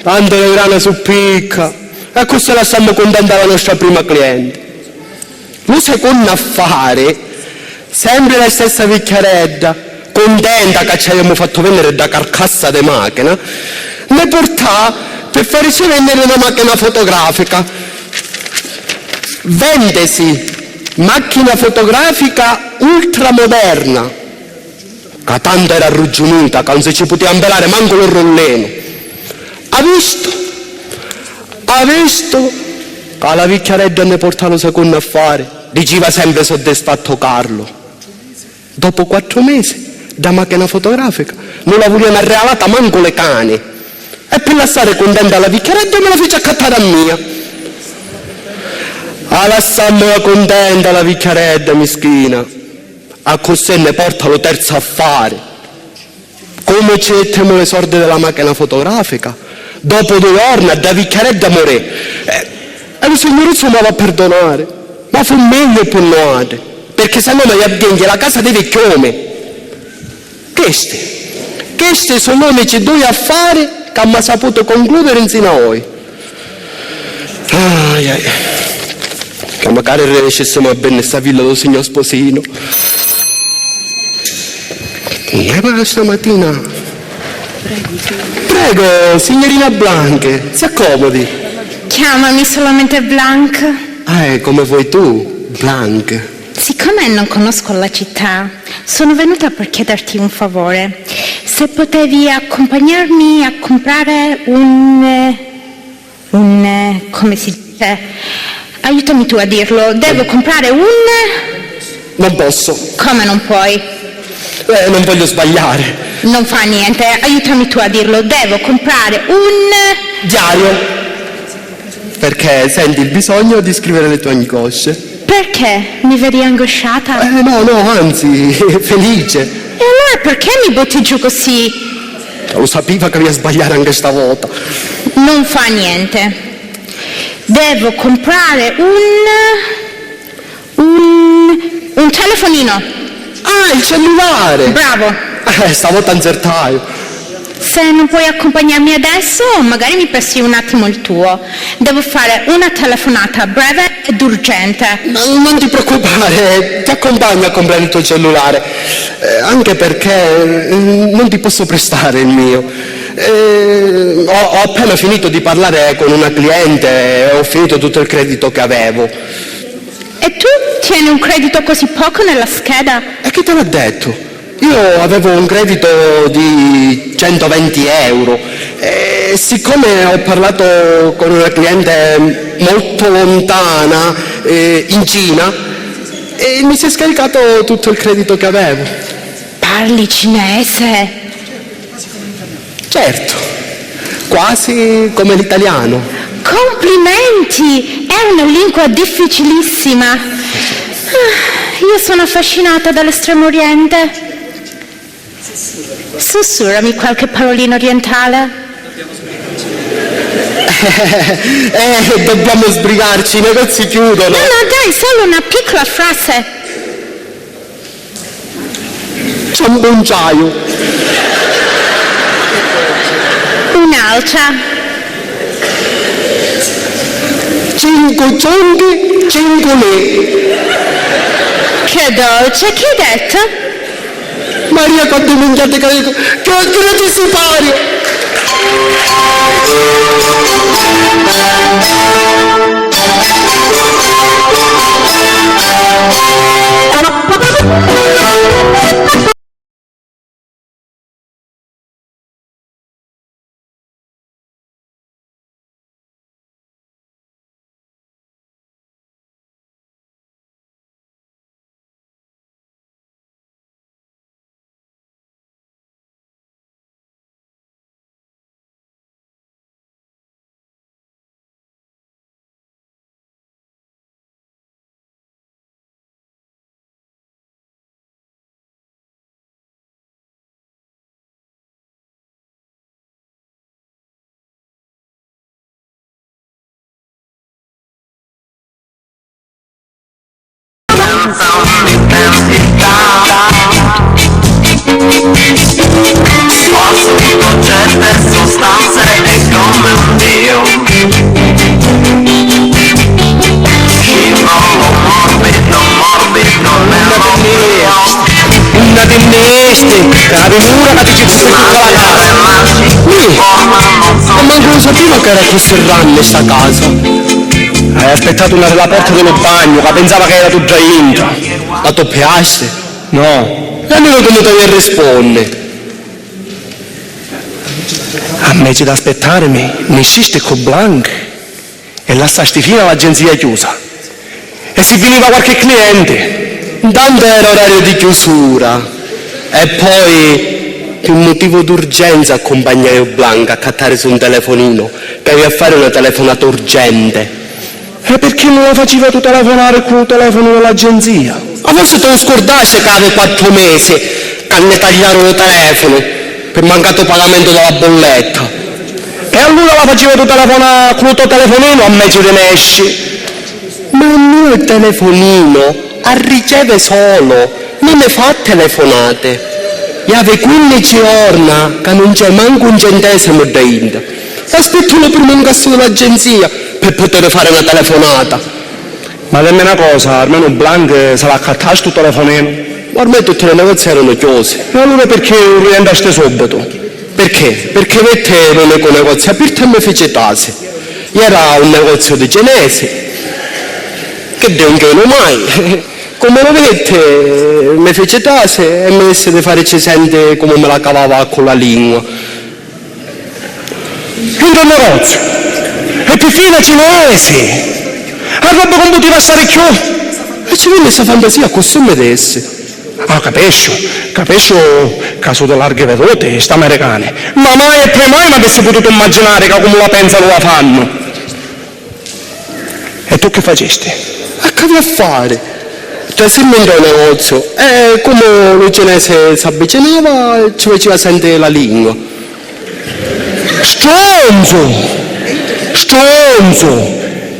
tanto le grane su picca, e così lasciamo contenta la nostra prima cliente. Lo secondo affare, sempre la stessa vecchiarella, contenta che ci abbiamo fatto vendere da carcassa di macchina, mi portà per farci vendere una macchina fotografica. Vendesi macchina fotografica ultramoderna, che tanto era arrugginita che non si ci poteva impelare manco il rolleno. Ha visto che la vecchiaredda ne portava lo secondo affare, diceva sempre soddisfatto Carlo. Dopo 4 mesi da macchina fotografica non la volevano arrealata manco le cane, e per lasciare contenta la vecchiaredda me la fece accattare a mia. A lasciarmela contenta la vecchiaredda mischina, a così ne porta lo terzo affare. Come ci mettiamo le sordi della macchina fotografica, Dopo 2 giorni da vicchiare da morire. E il signoruzzo mi va a perdonare. Ma fu meglio per noi, perché se no mi avviene la casa dei vecchiomi. Questi sono unici 2 affari che abbiamo saputo concludere insieme a voi. Che magari riuscissimo a bene questa villa del signor Sposino. Ma stamattina... Prego, signorina Blanche, si accomodi. Chiamami solamente Blanc. Come vuoi tu, Blanche. Siccome non conosco la città, sono venuta per chiederti un favore. Se potevi accompagnarmi a comprare come si dice? Aiutami tu a dirlo. Devo comprare Non posso. Come non puoi? Non voglio sbagliare. Non fa niente, aiutami tu a dirlo. Devo comprare diario. Perché senti il bisogno di scrivere le tue angosce. Perché? Mi vedi angosciata? No, anzi, felice. E allora perché mi butti giù così? Lo sapevo che avevi sbagliato anche stavolta. Non fa niente. Devo comprare un telefonino. Il cellulare. Bravo. Stavolta insertaio. Se non puoi accompagnarmi adesso, magari mi presti un attimo il tuo. Devo fare una telefonata breve ed urgente. Non ti preoccupare, ti accompagno a comprare il tuo cellulare. Anche perché non ti posso prestare il mio. Ho appena finito di parlare con una cliente e ho finito tutto il credito che avevo. E tu tieni un credito così poco nella scheda? E chi te l'ha detto? Io avevo un credito di 120 euro e siccome ho parlato con una cliente molto lontana in Cina mi si è scaricato tutto il credito che avevo. Parli cinese? Certo, quasi come l'italiano. Complimenti! È una lingua difficilissima. Io sono affascinata dall'Estremo Oriente. Sussurrami qualche parolina orientale. Dobbiamo sbrigarci, i negozi chiudono. No, dai, solo una piccola frase. C'è un bonciaio. Un'altra. 5 ciondoli, 5 lei. Che dolce, chi hai detto? Maria, quando mangiate che ti separi. Posseduto certe sostanze è come un dio. Scivolo morbido, morbido nello mio. Una di queste, la dimura che ti c'è tutta la casa. Ma manco lo sapevo che era così grande sta casa. Hai aspettato una della porta dello bagno, ma pensava che era tu già entra. La tu piace? No, E allora come devi rispondere? invece di aspettarmi, ne esiste con Blanc e lasciasti fino all'agenzia chiusa. E si finiva qualche cliente. Intanto era orario di chiusura. E poi, per un motivo d'urgenza, accompagnai Blanca a cattare su un telefonino, che aveva a fare una telefonata urgente. E perché non la faceva tu telefonare con il telefono dell'agenzia? Ma forse te lo scordaste che aveva 4 mesi che ne tagliarono il telefono per mancato pagamento della bolletta. E allora la facevo tu telefonare con il tuo telefonino a me ci rimesci. Ma il mio telefonino riceve solo, non mi fa telefonate. E ave 15 giorni che non c'è manco un centesimo dentro. Aspetto il primo incasso dell'agenzia per poter fare una telefonata. Ma dimmi una cosa, almeno Blanc se l'ha accattato sto telefonino. Ormai tutti i negozi erano chiusi. E allora perché non rientraste subito? Perché? Perché mette l'unico negozio aperto e mi fece tasi. Era un negozio di genesi. Che non mai. Come lo vedete, mi fece tasi e mi disse di fare ci sente come me la cavava con la lingua. In un negozio. E più fine cinesi. A roba come poteva stare più? E ci venne questa fantasia così mi disse. Ah, capisco caso di larghe vedute, sta americane. Ma mai e poi mai mi avessi potuto immaginare che come la pensano la fanno. E tu che facesti? A che a fare? Cioè si inventò il negozio e come lo cinese si avvicinava ci faceva sentire la lingua. Stronzo!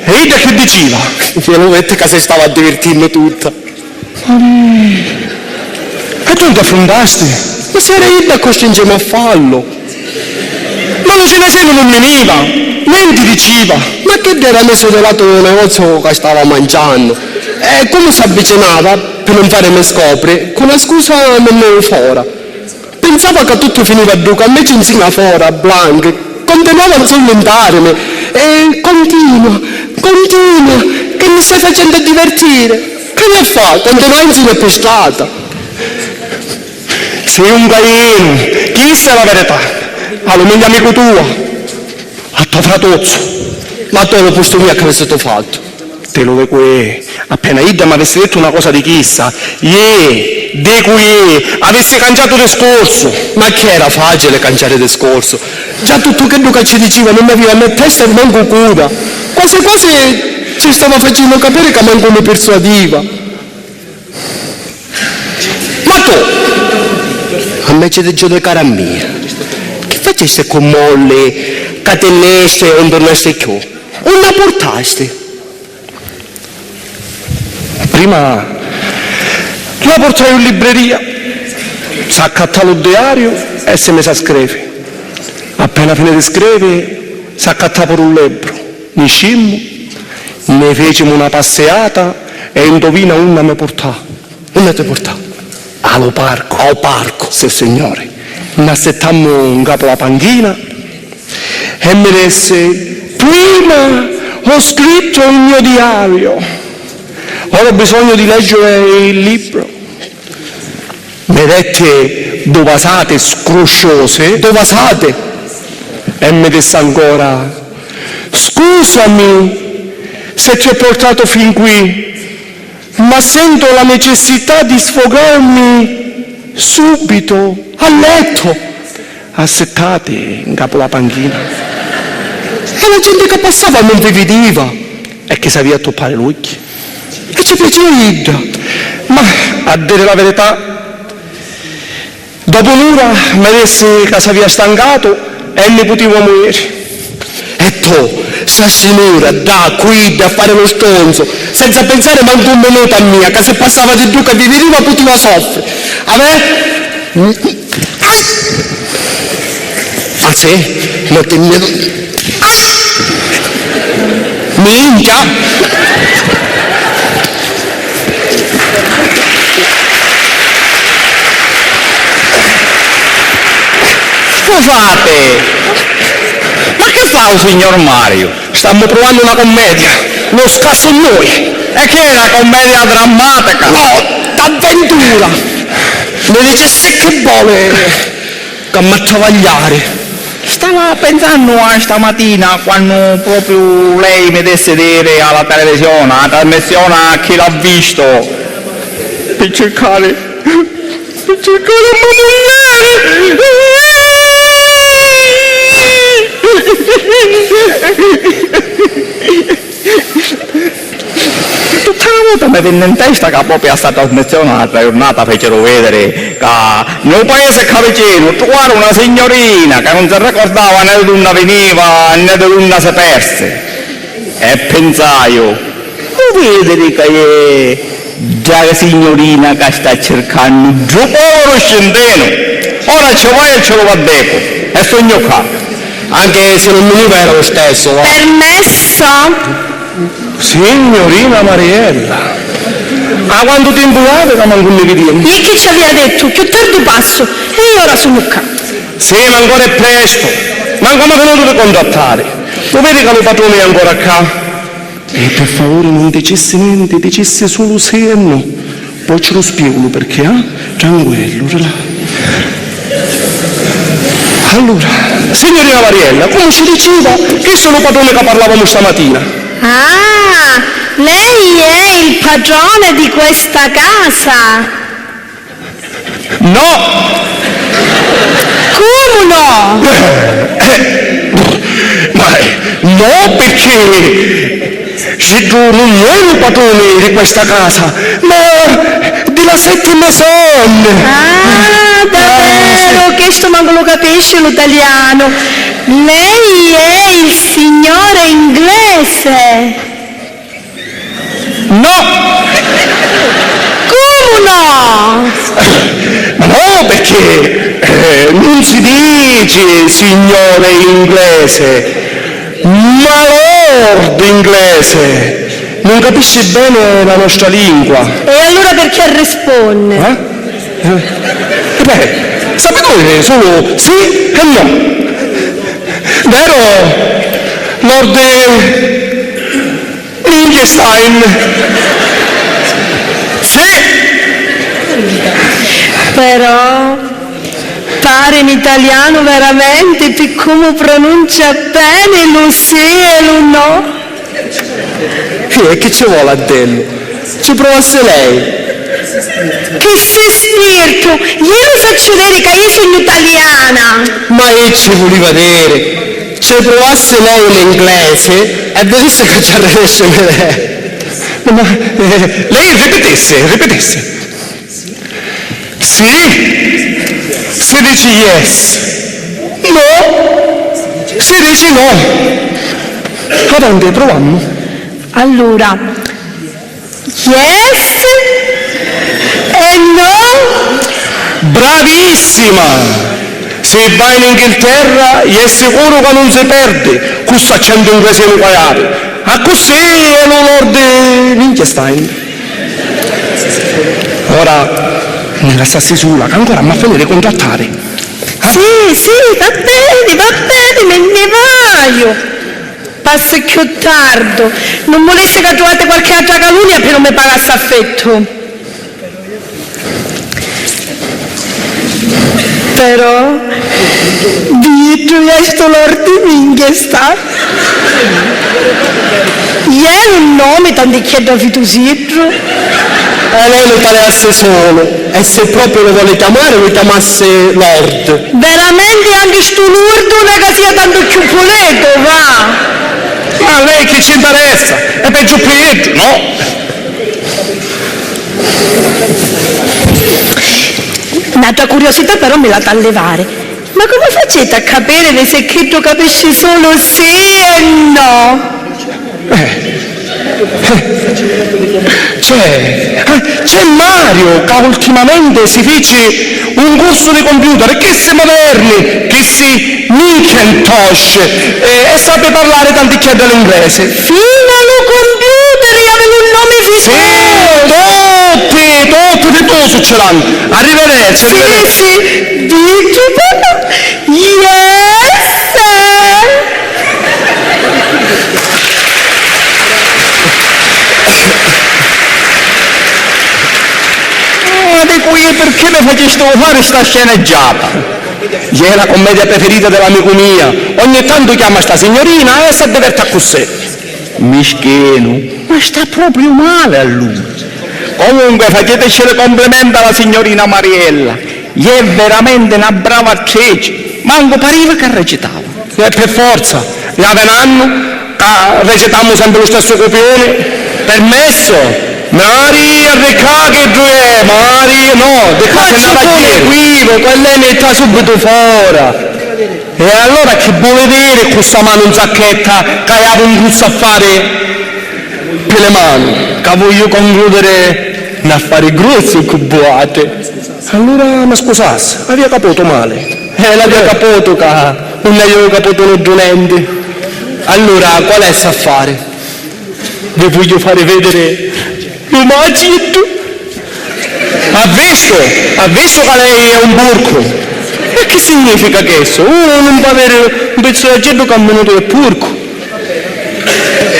E io che diceva? Glielo vedete che si stava divertendo tutta. E tu ti affrontasti? Ma se era io che costringevo a farlo. Ma lo cinese non mi veniva, niente diceva. Ma che era messo del lato del negozio che stava mangiando? E come si avvicinava per non farmi scoprire, con la scusa mi andavo fuori. Pensava che tutto finiva a duca, invece insieme a fuori, a Blanc, continuava a sollentarmi. E continua, che mi stai facendo divertire. Che ne fa? Continua insieme per strada. Sei un gaino, chi sa la verità? Allora, mio amico tuo, a tuo fratozzo. Ma tu lo posto mio che avessi fatto? Te lo dico appena Ida mi avesse detto una cosa di chissà, di cui avessi cangiato discorso. Ma che era facile cangiare discorso? Già tutto quello che ci diceva non mi aveva né testa e manco cura. Quasi ci stava facendo capire che manco mi persuadiva. Ma tu, invece di giudicare a me, che faceste con Molly, che teneste e non tornaste più? Non la portaste? Prima la portai in libreria, si accattava il diario e si mise a scrivere. Appena finito di scrivere, si accattava un libro. Ne scimmo, ne fecimo una passeata e indovina una mi portò. Una ti portò? Allo parco. Al parco? Sì, signore. Ne assettammo in capo la panchina e mi disse, prima ho scritto il mio diario. Ora ho bisogno di leggere il libro. Vedete dovasate scrosciose? Dovasate? E mi disse ancora, scusami se ti ho portato fin qui, ma sento la necessità di sfogarmi subito a letto. Assettate in capo alla panchina. E la gente che passava non vi vedeva. E che sapeva toppare l'occhio. E ci piaceva Ida. Ma a dire la verità, dopo un'ora mi disse che si aveva stancato e ne potevo morire. E tu, sta signora, da qui a fare lo stronzo, senza pensare manco un minuto a mia, che se passava di duca vi veniva poteva soffrire. A me? Ah sì? Non ti minchia! Scusate, ma che fa il signor Mario? Stiamo provando una commedia, lo scasso noi. E che è una commedia drammatica? No, d'avventura! Mi dice se che vuole che mi travagliare. Stava pensando a stamattina quando proprio lei mi desse vedere alla televisione, la trasmissione a Chi l'ha visto, per cercare una Tutta la volta mi venne in testa che proprio a questa trasmissione l'altra giornata fecero vedere nel paese vicino trovare una signorina che non si ricordava né di una veniva né di una si perse. E pensai, lo vedi che è già la signorina che sta cercando giù povero scendeno. Ora ci vai e ce lo va dopo. E sogno qua. Anche se non mi era lo stesso, va. Permesso? Signorina Mariella, a quanto tempo avete che non mi vediamo? E chi ci aveva detto? Più tardi passo. E io ora sono qua. Sì, ma ancora è presto. Ma come venuto di contattare? Lo vedi che lo padrone è ancora qua? E per favore non dicessi niente, dicessi solo sì e no. Poi ce lo spiego perché, Tranquillo, Allora, signorina Mariella, come ci diceva, che sono padrone che parlavamo stamattina? Ah, lei è il padrone di questa casa. No! Come no? Ma no, perché non è il padrone di questa casa, ma della settima sonne. Ah, davvero, che sto manco lo capisce l'italiano. Lei è il signore inglese. No! Come no? No, perché non si dice signore inglese, ma lord inglese. Non capisce bene la nostra lingua. E allora perché risponde? Beh, sapete solo sì e no. Vero, Lord Liechtenstein? Sì! Però pare in italiano veramente per come pronuncia bene lo sì e lo no. E che ci vuole a dirlo? Ci provasse lei. Che sei spirito, io lo faccio vedere che io sono italiana. Ma io ci voleva vedere. Se provasse lei l'inglese e vedesse che ci riesce lei. Ma lei ripetesse. Sì, si dice yes. No, si dice no. Avanti, proviamo. Allora, yes e no. Bravissima! Se vai in Inghilterra, è sicuro che non si perde questo accento inglese nucleare. A così è lo Lord Liechtenstein. Ora, nella stessa sola, che ancora mi ha finito di contattare. Sì, va bene, me ne vaio. Passa più tardi. Non volesse che trovate qualche altra calunnia per non mi pagasse affetto. Però, dietro questo Lord Liechtenstein, è un nome tanto che da fitusitro. E lei lo parlasse solo. E se proprio lo vuole chiamare, lo chiamasse Lord. Veramente anche sto Lord non è che sia tanto più puleto, va? Ma a lei che ci interessa? È peggio peggio, no? Un'altra curiosità però me la fa levare. Ma come facete a capire se che tu capisci solo sì e no? C'è Mario che ultimamente si fece un corso di computer che si moderni, che si Macintosh e sape parlare tanticchia dell'inglese. Fino allo computer aveva un nome Tutti ce l'hanno. Arrivederci. Sì, dici yes! Di cui perché mi faceste fare sta sceneggiata? È la commedia preferita dell'amico mia. Ogni tanto chiama sta signorina e si diverte così. Mischino, ma sta proprio male a lui. Comunque faceteci i complimenti alla signorina Mariella. È veramente una brava attrice. Manco pareva che recitava. E per forza, da un anno recitiamo sempre lo stesso copione. Permesso? Maria, ricca che tu è, Maria, no, di casa Ma ci pone equivoco e lei ne sta subito fuori. E allora che vuoi vedere questa mano in zacchetta che ha un gusto a fare per le mani? Che voglio concludere un affare grosso con buate. Allora mi scusasse, avevo capito male. L'avevo capito che non avevo capito niente. Allora, qual è questo affare? Vi voglio fare vedere l'umacito. Ha visto che lei è un porco? E che significa questo? Uno non può avere un pezzo di gente che ha venuto del porco.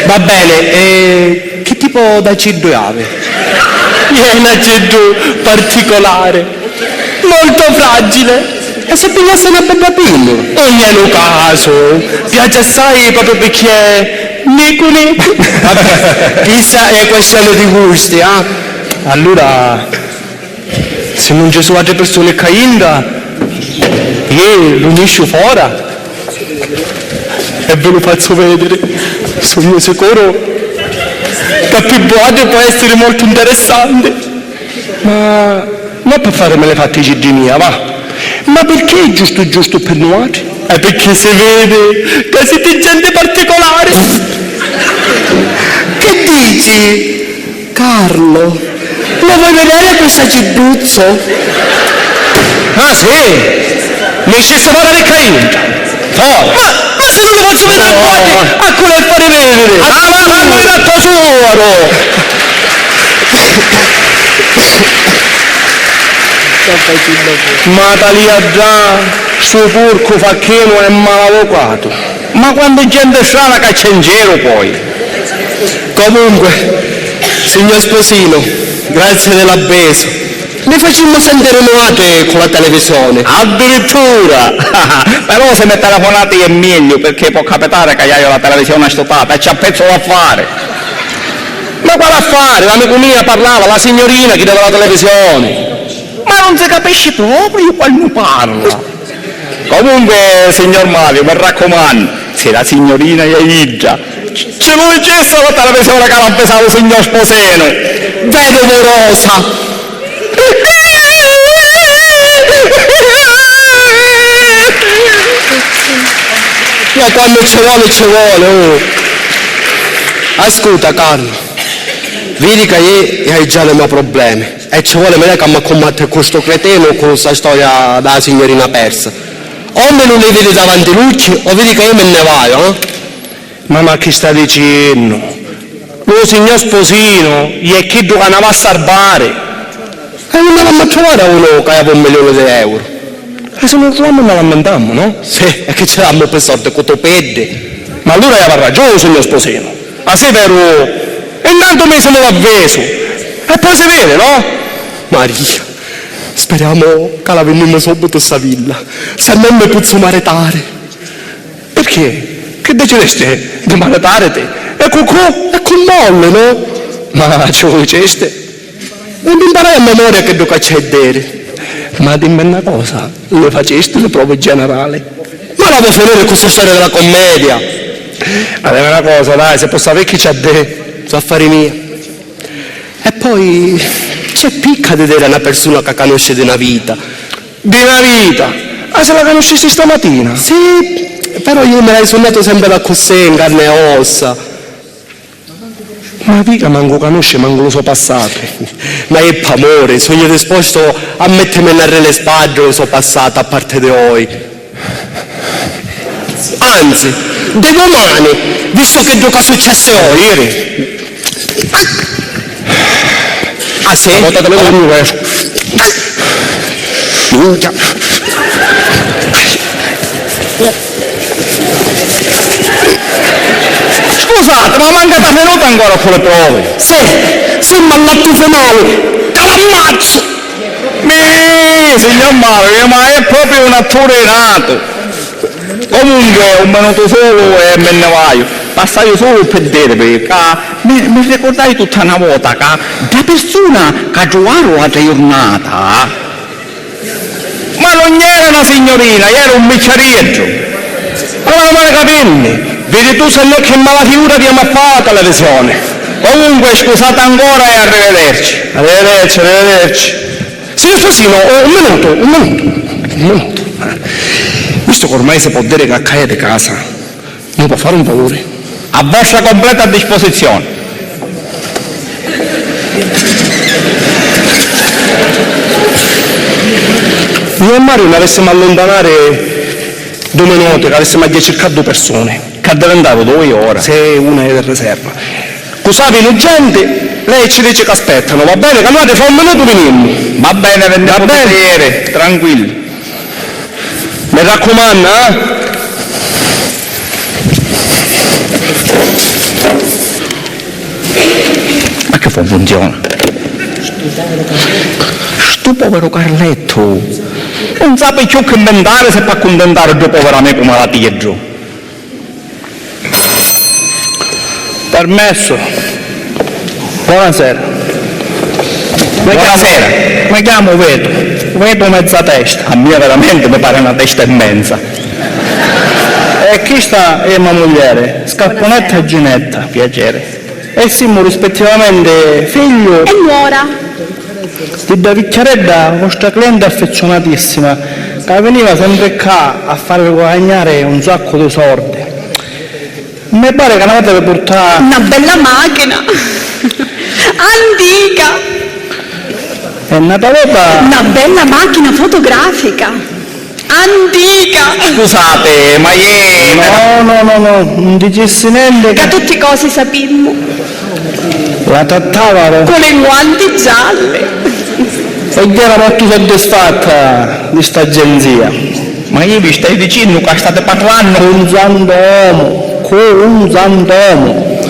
Va bene, e che tipo d'accido ave? È un accedo particolare, molto fragile. E se pigliasse una bella pillola? E non è lo caso, piace assai proprio perché è nicoli. Questa è questione di gusti, Allora, se non ci sono altre persone che inda, io lo unisco fuori e ve lo faccio vedere. Sono sicuro che più buono può essere molto interessante. Ma non per farmi le fatti di mia, va? Ma perché giusto per noi? È perché si vede che siete gente particolare. Che dici? Carlo, lo vuoi vedere questo cibruzzo? Ah sì? Mi scesso fare le cainte. Ma se non lo faccio vedere a voi, a quello è fare vedere. Ma lui è il suo. Ma talia già, suo porco facchino è malavocato. Ma quando gente strana caccia in giro poi. Comunque, signor Sposino, grazie dell'avviso. Ne facciamo sentire nuote con la televisione. Addirittura! Però se mi telefonate è meglio, perché può capitare che io la televisione stopata e c'ha pezzo da fare. Ma quale affare? L'amico mio parlava, la signorina che dava la televisione. Ma non si capisce proprio quando parla. Comunque, signor Mario, mi raccomando, se la signorina è Igia, ce lo dicesse la televisione che l'ha pesato signor Sposino. Vedovo Rosa. Ma quando ci vuole, oh. Ascolta Carlo, vedi che io hai già i miei problemi e ci vuole me che mi combattere questo cretino con questa storia della signorina persa. O me non li vedi davanti luci o vedi che io me ne vado, Ma che sta dicendo? Lo signor Sposino gli è chiesto che andava a salvare. E non andiamo a trovare uno che aveva €1 milione. E se non troviamo non lamentiamo, no? Sì, e che ce l'hanno per sorte cotopedde. Ma allora aveva ragione, signor Sposino. Ah sì, vero? E intanto mi sono avveso. E poi si vede, no? Maria, speriamo che la veniamo subito a sta villa, se non mi posso maritare. Perché? Che decideste di maritare te? E cucù? E con molle, no? Ma ce lo diceste? Non mi imparai a memoria che do cacciadere. Ma dimmi una cosa, le faceste le prove generali? Ma la vuoi finire questa storia della commedia? Ma dimmi una cosa, dai, se posso sapere chi c'ha te. Sono affari miei. E poi c'è picca di vedere una persona che conosce di una vita. Di una vita? Ah, se la conoscessi stamattina? Sì, però io me l'hai sognato sempre da così, in carne e ossa. Ma mica manco conosce, manco lo so passato. Ma è per amore, sono disposto a mettermi nelle spalle lo so passato a parte di voi. Anzi, di domani, visto che gioca successo Ieri? Ah sì? Votate le due. Minchia. Scusate, ma mancata venuta ancora con le prove. Sì, ma all'atto finale, te l'ammazzo! Signor Mario, ma è proprio un attore nato. Comunque, un minuto solo e me ne vai. Passai solo per dire, perché mi ricordai tutta una volta che da persona che ha giocato la giornata, ma non era una signorina, era un bicchierietto. Allora non me ne capirmi. Vedi tu se no che mala figura abbiamo fatto la televisione. Comunque scusate ancora e arrivederci. Arrivederci, arrivederci. Signor Sposino, un minuto. Visto che ormai si può dire che a Caia di casa, mi può fare un favore? A vostra completa disposizione. Io e Mario ne avessimo allontanare 2 minuti, che avessimo a cercare 2 persone. Che diventavo 2 ore. Se una è di riserva. Cos'avi gente, lei ci dice che aspettano, va bene? Che noi fra un minuto veniamo. Va bene, vendiamo vedere, tranquilli. Mi raccomando, eh? Ma che funziona? Sto povero Carletto non sa più che inventare se per accontentare il povero amico malatieggio. Permesso. Buonasera. Buonasera. Mi chiamo Vedo mezza testa. A me veramente mi pare una testa immensa. E chi sta è mia moglie, Scapponetta e Ginetta. Piacere. E siamo rispettivamente figlio E nuora? di Davicchiaredda, vostra cliente affezionatissima, che veniva sempre qua a farvi guadagnare un sacco di soldi. Mi pare che ne avete portare Una bella macchina. Antica. è nata volta. Una bella macchina fotografica. Antica. Scusate, ma ieri... No, non dicessi niente Che a che tutti i cosi sapimmo. la trattavano Con le guanti gialle. e che era molto soddisfatta di sta agenzia. Ma io vi stai dicendo che state parlando? Con un sant'uomo.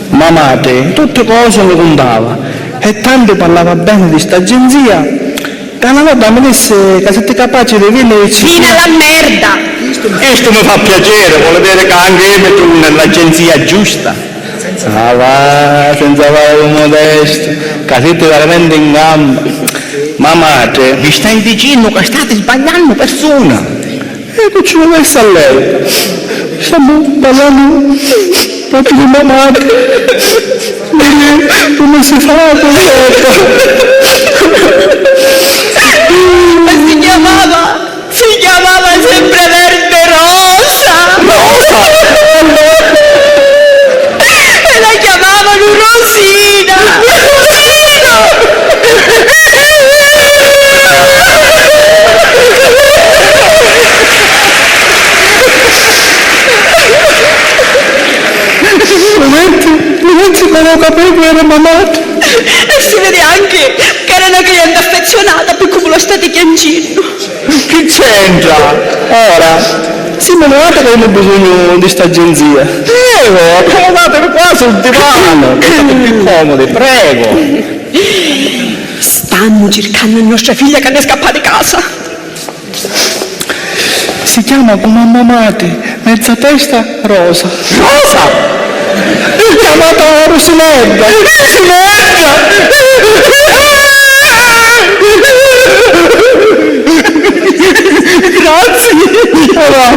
Mamate, tutte cose mi contava e tanto parlava bene di sta agenzia che una volta mi disse che siete capaci di venirci. Fino alla merda. Questo mi fa piacere, vuole dire che anche io mi trovo nell'agenzia giusta. Ah va, senza fare un modesto, che siete veramente in gamba. Mamate, Vi stai dicendo che state sbagliando persona. e che ci vuole essere a lei? Stiamo parlando proprio di mamate. Come si fa la cosa? Ma si chiamava sempre Verde Rosa. E la chiamavano Rosina. Momenti non ho capito che era mamata. E si vede anche che era una cliente affezionata per come lo state chiancino. Che c'entra? Ora, siamo noti che abbiamo bisogno di sta agenzia. Prego, accomodatevi qua sul divano, che state più comodi, prego. Stanno cercando nostra figlia che ne è scappata di casa. Si chiama come mamate, mezza testa rosa. Rosa? Chiamata Rosinetta. Grazie. Ora,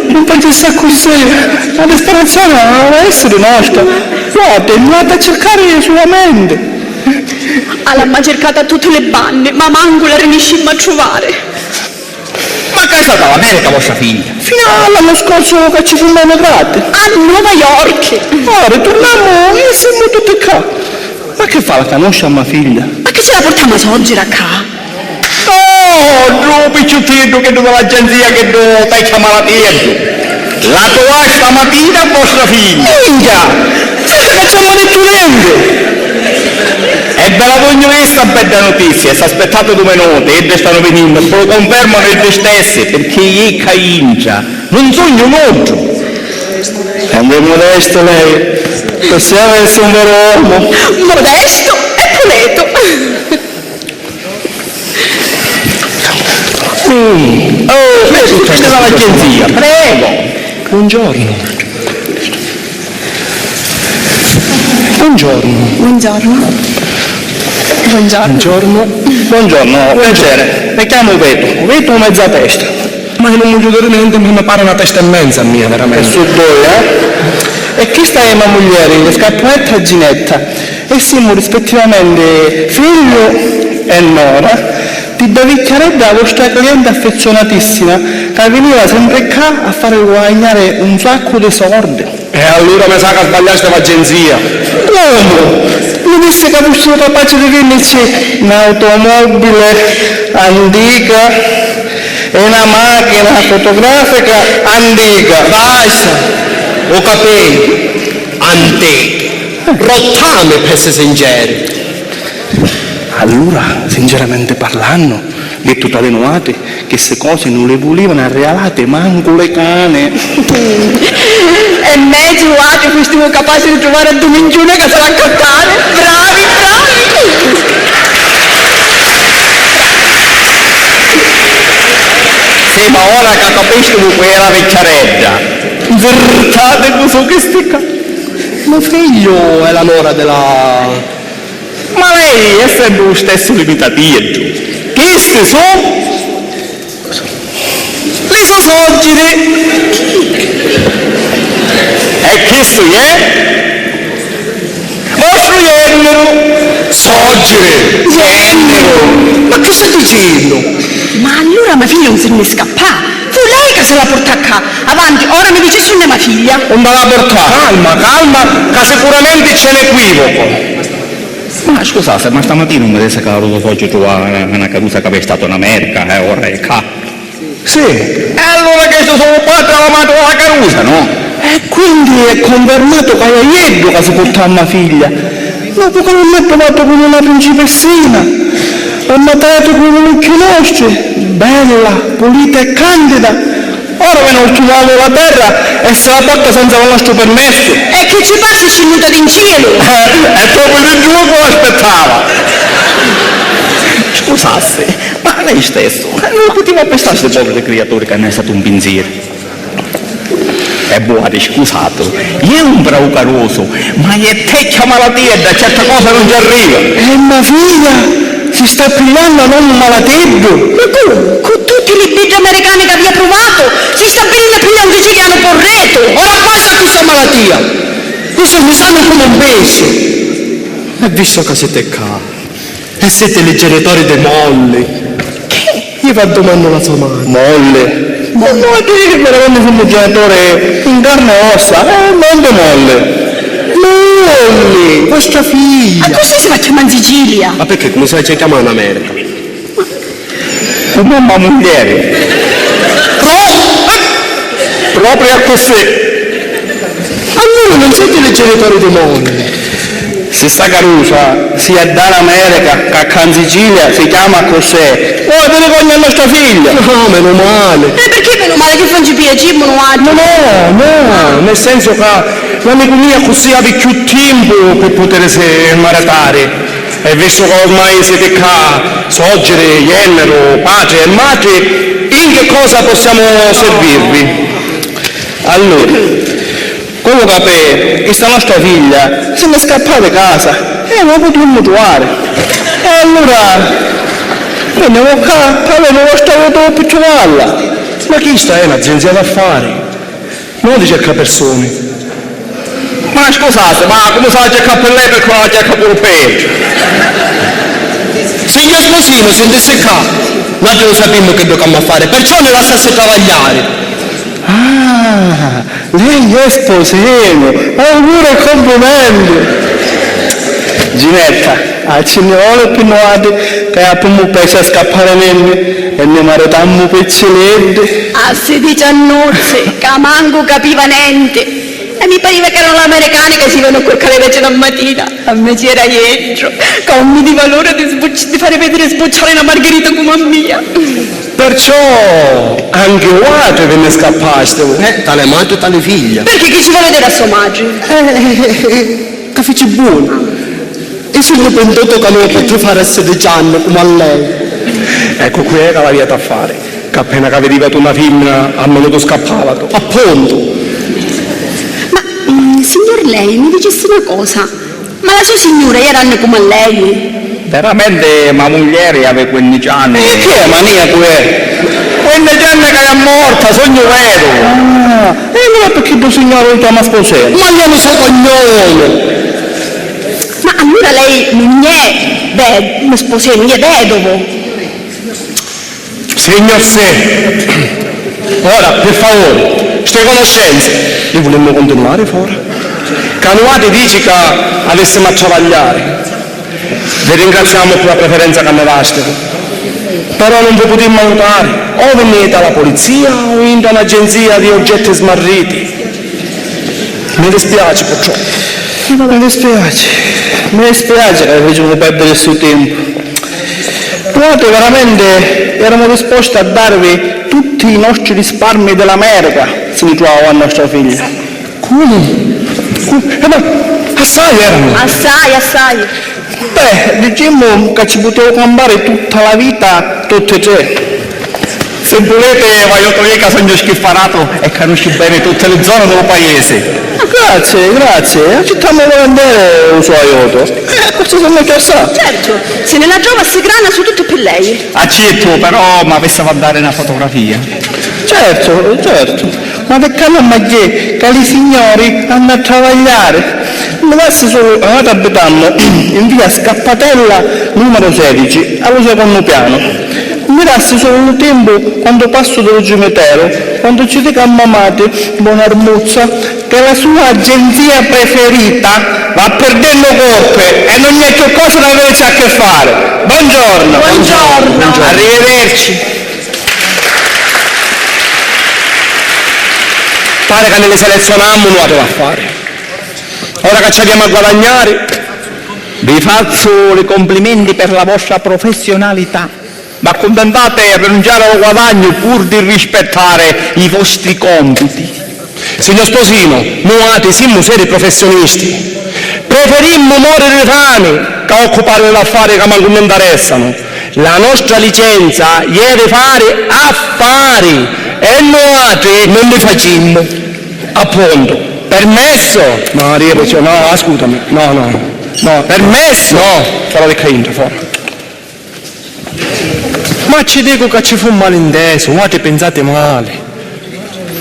non facesse così. La disperazione non deve essere nostra. Guarda, è andata a cercare sulla mente. L'abbiamo cercata a tutte le bande, ma manco la riuscimmo a trovare. Ma che è stata l'America vostra figlia? Fino all'anno scorso che ci fumo emigrati. A Nuova York. Ora ritorniamo e siamo tutti qua. Ma che fa la conosce a mia figlia? Ma che ce la portiamo a soggere qua? Oh, no, picciuttino che dove l'agenzia che dove stai chiamando la tua stamattina vostra figlia. Minchia! Non ci hanno detto niente! E ve la voglio questa bella notizia, si aspettate 2 minuti, e stanno venendo, poi lo confermano le stesse, perché io caingia, non sogno un altro. È un modesto lei, possiamo essere un vero uomo. Modesto e puleto. Oh, questa è l'agenzia, prego. Buongiorno. Buongiorno. Buongiorno. Buongiorno. Buongiorno, piacere. Mi chiamo Veto mezza testa. Ma non voglio dire niente, mi pare una testa immensa mia, veramente. E su 2, e chi sta in moglie, Scappetta e Ginetta, e siamo rispettivamente figlio e nora di Davicchiaredda, la vostra cliente affezionatissima, che veniva sempre qua a fare guadagnare un sacco di soldi. E allora mi sa che sbagliaste l'agenzia. Come? Mi disse che fossero capaci di venderci un'automobile antica e una macchina fotografica antica. Basta, ho capito, antiche, rottame per essere sinceri. Allora, sinceramente parlando, detto tale nuate che queste cose non le volevano arrealate manco le cane. E mezzo che fossimo capaci di trovare a Domingione che sarà a cantare. Bravi, bravi! Sì, ma ora che capisco che era vecchiaredda. Zertate cosa che sticca. Mio figlio è la nora della... Ma lei è sempre lo stesso limitativo. Queste sono le sue sorgere. E questo è? Vostro genero. Sorgere! Genero. Ma che sto dicendo? Ma allora mia figlia non se ne scappa. Fu lei che se la porta qua. Avanti, ora mi dice su mia figlia. Non me la portare. Calma, calma, che sicuramente c'è l'equivoco. Ma scusate, ma stamattina non mi disse che l'orologio trovava una caduta che aveva stato in America e ora è qua. Sì. E allora che sono padre alla madre della carusa, no? E quindi è confermato che è ieri che si porta mia figlia. Dopo che non mi ha trovato come una principessina, l'ha matato con gli occhi nostri, bella, pulita e candida. Ora viene ultimato la terra e se la porta senza il nostro permesso. E che ci passi scenuta in cielo? È proprio il giuoco che aspettava. Scusate, ma lei stesso non poteva pensare a queste povere creature che ne è stato un pensiero. E buone, scusate, io è un bravo caroso, ma è tecchia malattia e da certe cose non ci arriva. E mia figlia si sta pigliando a non malateggio. Ma come? Con tutti i libri americani che aveva provato, si sta venendo più un siciliano porreto. Ora basta questa malattia! Questo mi sanno come un pesce! E visto che siete qua, e siete i genitori dei molli, che gli va domando la sua madre? Molle. Ma non è che veramente sono un genitore in carne e ossa, non di molle. Molli, vostra figlia. Ma così si fa chiamare in Sicilia? Ma perché come sai ci chiamano in America? Come una moglie. Proprio così. Allora non siete i genitori dei molli? Se sta carusa sia dall'America che in Sicilia si chiama così. Oh, te ne voglio a nostra figlia. No, meno male. E perché meno male che fanno piacere, non ha? No, nel senso che l'amico mio così ha più tempo per potersi maritare. E visto che ormai siete qua, Sorgere, Genero, padre e madre, in che cosa possiamo servirvi? Allora, come capite, questa nostra figlia se ne è scappata di casa e non la potremmo trovare. E allora veniamo qua per avere lo stato per trovarla. Ma questa è un'agenzia d'affari, non di cercare persone. Ma scusate, ma come sa cercare per lei perché non la cerca pure peggio? Signor Sposino, sentisse qua, noi non sappiamo che dobbiamo fare, perciò ne lasciasse travagliare. Ah, lei è Sposino, auguri e complimenti. Ginetta, ci ne vuole più nuove che abbiamo preso a scappare nelle e ne maritammo pezzoletti. A 16 anni, che manco capiva niente. E mi pareva che erano gli americani che si venivano a quel invece la mattina. A me c'era dietro, con mi di valore di fare vedere sbocciare una margherita come a mia. Perciò anche Uate venne scappato. Tale madre, tale figlia. Perché chi ci vuole vedere a sua madre? Che fece buono. E sono pensato che non potrei fare 16 anni come a lei. Ecco qui era la via da fare. Che appena che vedeva una femmina a minuto scappava. Appunto. Ma, signor lei, mi dicesse una cosa. Ma la sua signora erano come a lei? Veramente, ma moglie aveva 15 anni. E che maniaco è? 15 anni che è morta, sogno vero. E allora perché tu signore lo chiama sposare? Ma gli hanno suo cognome. Ma allora lei non è sposato, non è vedovo. Signor se, ora per favore, queste conoscenze, le vogliamo continuare fuori? Canuati dice che avessimo a travagliare. Vi ringraziamo per la preferenza che mi date, però non vi potremmo aiutare. O venite alla polizia o in un'agenzia di oggetti smarriti. Mi dispiace purtroppo. Mi dispiace che facciamo perdere il suo tempo. Noi veramente eravamo disposti a darvi tutti i nostri risparmi dell'America se li trovava a nostra figlia. Come? Ma assai erano. Assai. Beh, diciamo che ci potevo cambiare tutta la vita, tutte e tre. Se volete, voglio dire che sono schifarato e conosci bene tutte le zone del paese. Grazie, accettiamo volentieri il suo aiuto. Questo sono che sa. Certo, se nella giova si grana su tutto per lei. Accetto, però mi avesse a dare una fotografia. Certo. Ma perché non mi chiede che i signori hanno a travagliare? Mi desse solo, noi abitiamo in via Scappatella numero 16, allo secondo piano. Mi desse solo il tempo quando passo dello cimitero, quando ci dico a mamate, Bonarmuzza, che la sua agenzia preferita va perdendo colpe e non c'è più cosa da averci a che fare. Buongiorno. Arrivederci. Pare che ne selezioniamo noi a fare. Ora che ci abbiamo a guadagnare, Vi faccio i complimenti per la vostra professionalità. Ma accontentate a rinunciare al guadagno pur di rispettare i vostri compiti. signor Sposino, noi siamo seri professionisti. Preferimmo morire di fame che occupare l'affare che manco mi interessano. La nostra licenza è di fare affari e noi non li facciamo. Appunto. Permesso? Maria, no, ascoltami. No, permesso? No, farò di caino, fuori. Ma ci dico che ci fu un malinteso, voi pensate male.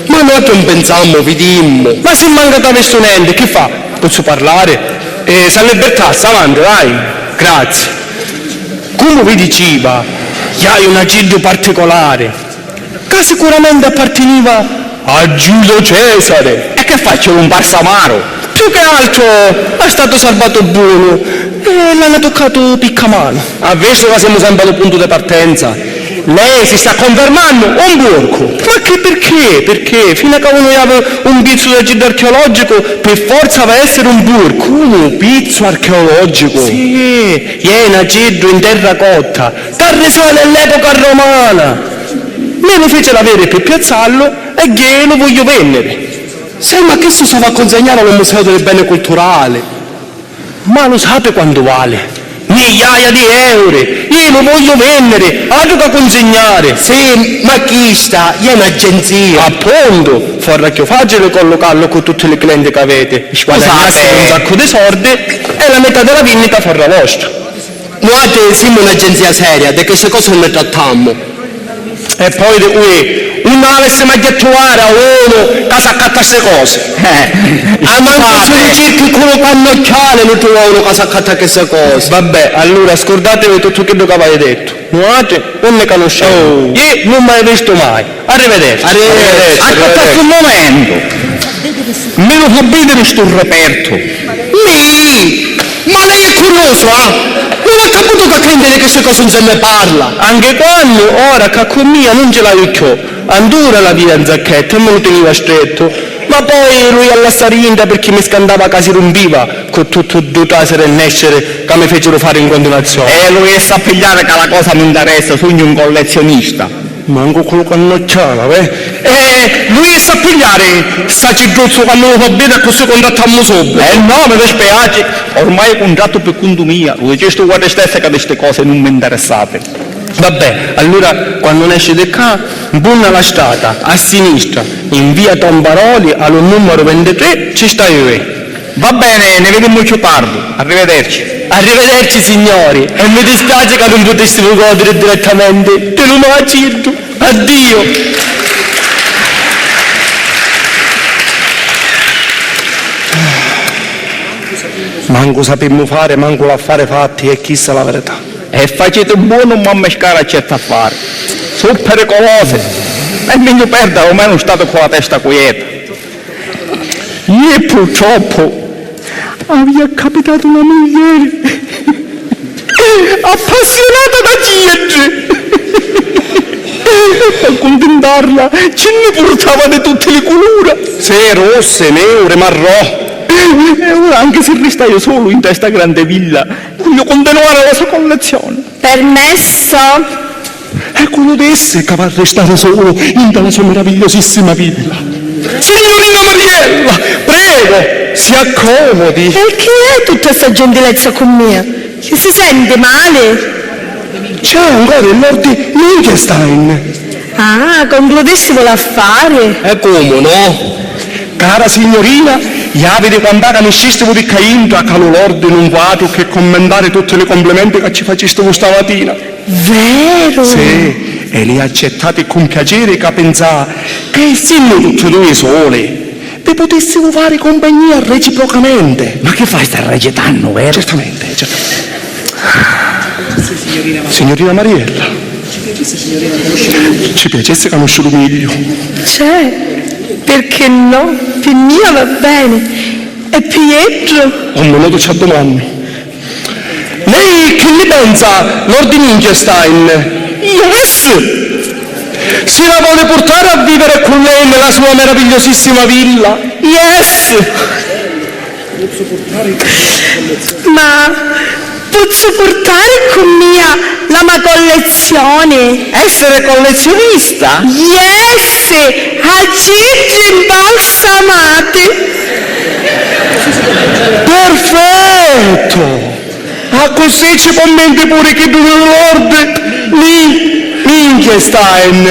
Ma noi non pensiamo, vediamo. Ma se manca da questo niente, che fa? Posso parlare? Sa libertà, sta avanti, vai. Grazie. Come vi diceva, hai un agilio particolare, che sicuramente apparteneva a Giulio Cesare. E che faccio un balsamaro? Più che altro è stato salvato buono e l'hanno toccato piccamano. Ha visto che siamo sempre al punto di partenza? Lei si sta confermando un burco. Ma che perché? Perché fino a che uno aveva un pizzo di agito archeologico, per forza deve essere un burco. Un pizzo archeologico? Sì, è un agito in terracotta, che risale all'epoca romana. Me lo fece avere per piazzarlo e glielo voglio vendere. Sai, ma che si va a consegnare al Museo del Bene Culturale? Ma lo sapete quanto vale? Migliaia di euro! Io lo voglio vendere, altro che consegnare! Sì, ma chi sta? È un'agenzia. Appunto! Farà che facile collocarlo con tutti i clienti che avete. Guadagnate un sacco di soldi e la metà della vendita farà vostra. Noi siamo un'agenzia seria, di queste cose non ne trattiamo. E poi di qui, non avesse mai a trovare a uno che sa accatta queste cose. A manco se lo cerchi con un pannocchiale non trova uno che sa accatta queste cose. Vabbè, allora scordatevi tutto quello che avete detto. Noi non ne conosciamo. Io non mai visto mai. Arrivederci. Aspettate un momento. Me lo fa vedere sto reperto. Ma lei è curioso, Non ho capito che prendere queste cose non se ne parla. Anche quando, ora che con mia non ce l'hai più, andura la via in zacchetta e me lo teneva stretto. Ma poi lui alla starinda perché mi scandava che si rompiva con tutto due tasere e nescere che mi fecero fare in continuazione. E lui sa pigliare che la cosa mi interessa, sogno un collezionista. Manco quello che annocciava, lui sa pigliare sta citruzzo quando lo fa bene e così contrattiamo subito. No, mi dispiace, ormai è contratto per conto mia, lui dice guarda stessa che queste cose non mi interessate. Vabbè, allora quando esce di qua, buona la strada, a sinistra, in via Tombaroli, allo numero 23, ci stai io. Va bene, ne vediamo più tardi, arrivederci. Arrivederci signori, e mi dispiace che non potessimo godere direttamente, te lo immagino. Addio. Manco sapemmo fare, manco l'affare fatti, e chissà la verità. E facete buono a mescare a certi affari. Sono pericolose. È meglio perdere almeno un stato con la testa quieta. Io purtroppo avevo capitato una moglie appassionata da gente. Per accontentarla ce ne portava di tutte le colore. Se rosse, nere, marrò. E ora, anche se resta io solo in questa grande villa, voglio continuare la sua collezione. Permesso? È quello di essere che va a restare solo in quella sua meravigliosissima villa. Signorina Mariella, prego, si accomodi. E che è tutta questa gentilezza con me? Che si sente male? C'è ancora il Lord Liechtenstein. Ah, concludessimo l'affare. E come no? Cara signorina, io vedi quando ne scistivo di Cainto a calo Lord non vado che commentare tutti i complimenti che ci facestivo stamattina. Vero? Sì, e li accettati con piacere che pensava che essendo tutti e due soli, vi potessimo fare compagnia reciprocamente. Ma che fai, stai recitando, vero? Certamente. Signorina Mariella, ci piacesse conoscere meglio. Perché no? Per mia va bene. E Pietro? Un minuto ci domando. Lei che ne pensa, Lord Liechtenstein? Yes! Si la vuole portare a vivere con lei nella sua meravigliosissima villa? Yes! Ma posso portare con mia la mia collezione? Essere collezionista? Yes! A cigli imbalsamati! Perfetto! Ah, così ci commenti pure che tu Lord Liechtenstein.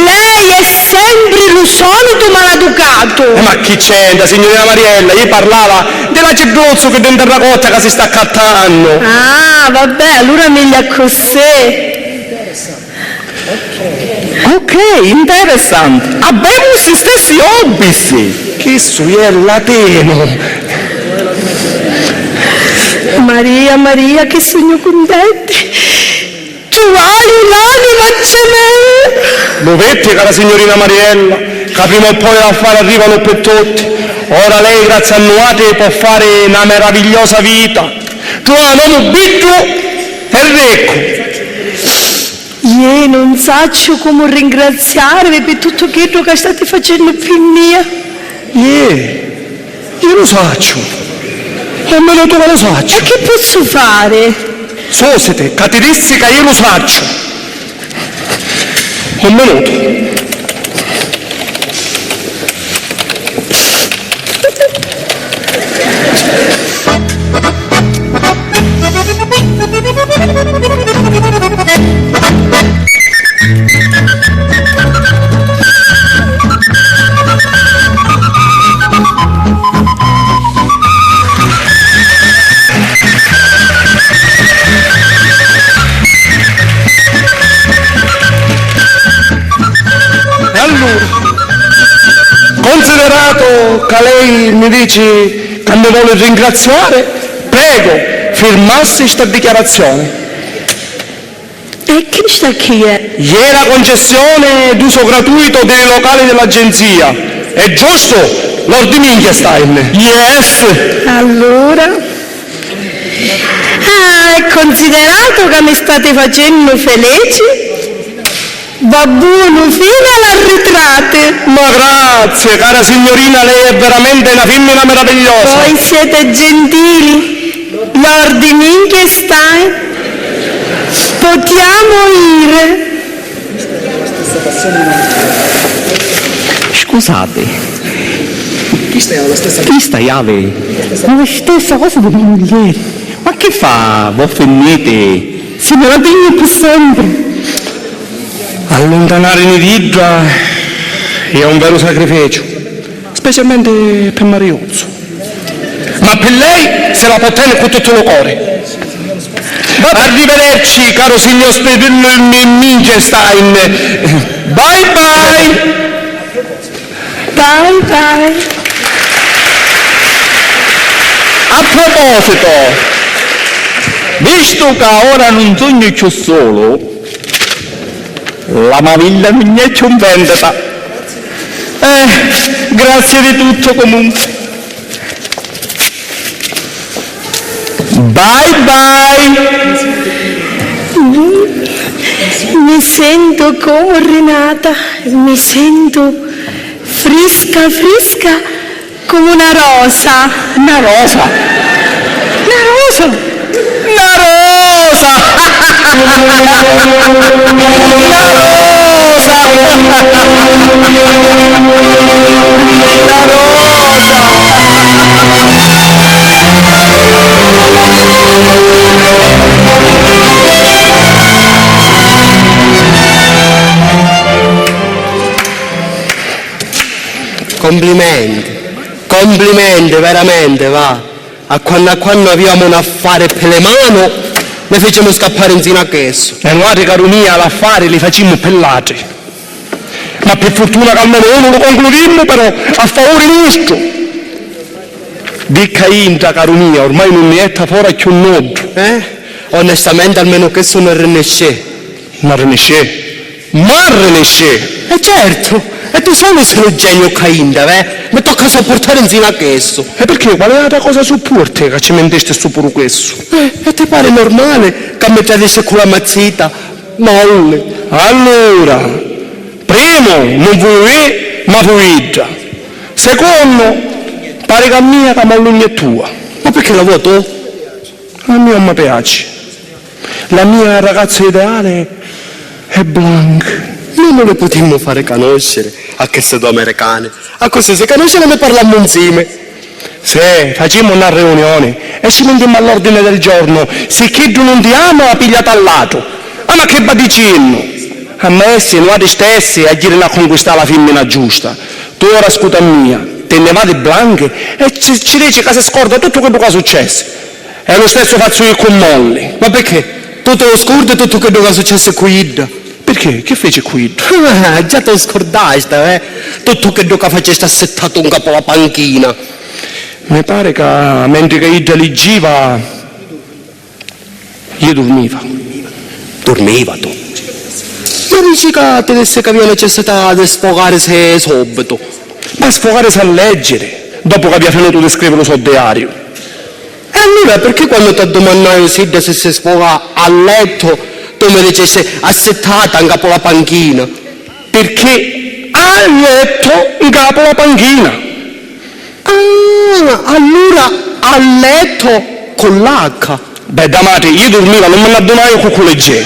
Lei è sempre il solito maleducato! Ma chi c'entra, signorina Mariella? Io parlava della cebrozzo che dentro la cotta che si sta accattando. Ah, vabbè, allora meglio così. Ok, interessante. Abbiamo gli stessi hobby. Che è latino. Maria, Maria, che sogno contenti! Tu hai un'anima gemella! Lo vedi, cara signorina Mariella, che prima o poi l'affare arrivano per tutti. Ora lei, grazie a Nuate, può fare una meravigliosa vita. Tu hai un uomo bitto e ricco. Io non so come ringraziarvi per tutto quello che state facendo per me. Io lo faccio. Almeno tu lo faccio. E che posso fare? Sosete, che ti dissi che io lo faccio. Un minuto. Considerato che lei mi dice che mi vuole ringraziare, prego, firmassi questa dichiarazione. E che sta chi è? È la concessione d'uso gratuito dei locali dell'agenzia. È giusto, Lord Liechtenstein? Yes! Allora? Ah, e considerato che mi state facendo felici, va buono fino all'arretrate. Ma grazie, cara signorina, lei è veramente una femmina meravigliosa. Voi siete gentili, Lord Liechtenstein. Potiamo dire? Scusate, chi stai a lei? La stessa cosa di prima di ieri. Ma che fa? Voi finite? Se me la tengo per sempre. Allontanare Nididra è un vero sacrificio, specialmente per Mariozzo. Ma per lei se la può tenere con tutto il cuore. Arrivederci, caro signor Liechtenstein. Bye bye! Bye bye. A proposito, visto che ora non sogno più solo, la maviglia non è più in vendita. Grazie di tutto comunque. Bye bye! Mi sento come rinata, mi sento fresca, fresca come una rosa. Una rosa! Una rosa! Una rosa! Complimenti veramente, va. A quando avevamo un affare per le mani, ne facciamo scappare insieme a questo. E noi, caro mio, l'affare li facciamo per l'altri. Ma per fortuna che almeno uno lo concludiamo, però, a favore nostro. Dicca Inta, caro mio, ormai non mi è fuori più un nodo. Onestamente almeno questo non rinesce. Ma rinesce? Ma rinesce! Certo, e tu solo sei un genio Cainda, mi tocca sopportare insieme a questo. E perché? Qual è la cosa supporte che ci menteste su pure questo? E ti pare normale che mi tradisce con la mazzita? Molle. Allora, primo, non vuoi ma vuoi già. Secondo, pare che a mia che mollugna è tua. Ma perché la vuoi tu? A me non mi piace. La mia ragazza ideale è Blanca. Noi non le potremmo fare conoscere a queste due americane. A così se conoscono ne parliamo insieme. Sì, facciamo una riunione e ci mettiamo all'ordine del giorno. Se chi non ti ama, la pigliata al lato. Ma che va dicendo? A me se noi stessi a dire a conquistare la femmina giusta. Tu ora scusa mia, te ne vai di Blanche e ci dici che si scorda tutto quello che è successo. E lo stesso faccio io con Molly. Ma perché? Tu te lo scordi tutto quello che è successo qui Ida? Perché? Che fece qui? Già te lo scordasti, Tutto quello che facesti assettato un capo alla panchina. Mi pare che mentre che Ida leggiva, io dormiva. Dormiva tu? Ma dici che te ne che aveva necessità di sfogarsi subito? Ma sfogarsi a leggere, dopo che abbia finito di scriverlo sul diario. E allora perché quando ti domandai se si sfoga a letto, tu mi dicessi assettata in capo alla panchina? Perché ha letto in capo alla panchina. Ah, allora a letto con l'H. Beh, damate, io dormiva, non me la donai con collegge.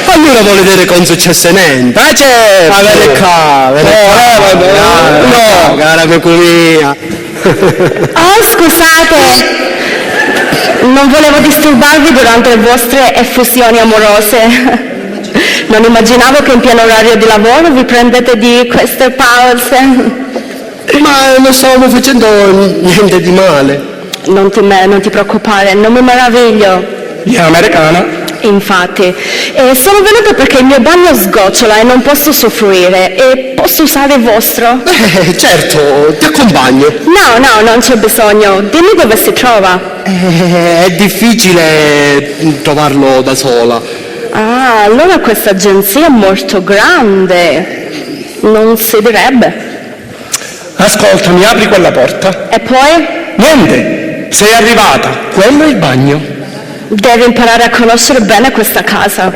Allora vuole dire che non successe niente. Ma certo! Ma vede qua, no, cara amico mia. Oh, scusate, non volevo disturbarvi durante le vostre effusioni amorose. Non immaginavo che in pieno orario di lavoro vi prendete di queste pause. Ma non stavamo facendo niente di male. Non ti preoccupare, non mi meraviglio. È americana. Infatti, sono venuta perché il mio bagno sgocciola e non posso soffrire. E posso usare il vostro? Certo, ti accompagno. No, non c'è bisogno. Dimmi dove si trova. È difficile trovarlo da sola. Ah, allora questa agenzia è molto grande. Non si direbbe. Ascolta, mi apri quella porta? E poi? Niente, sei arrivata. Quello è il bagno. Devi imparare a conoscere bene questa casa.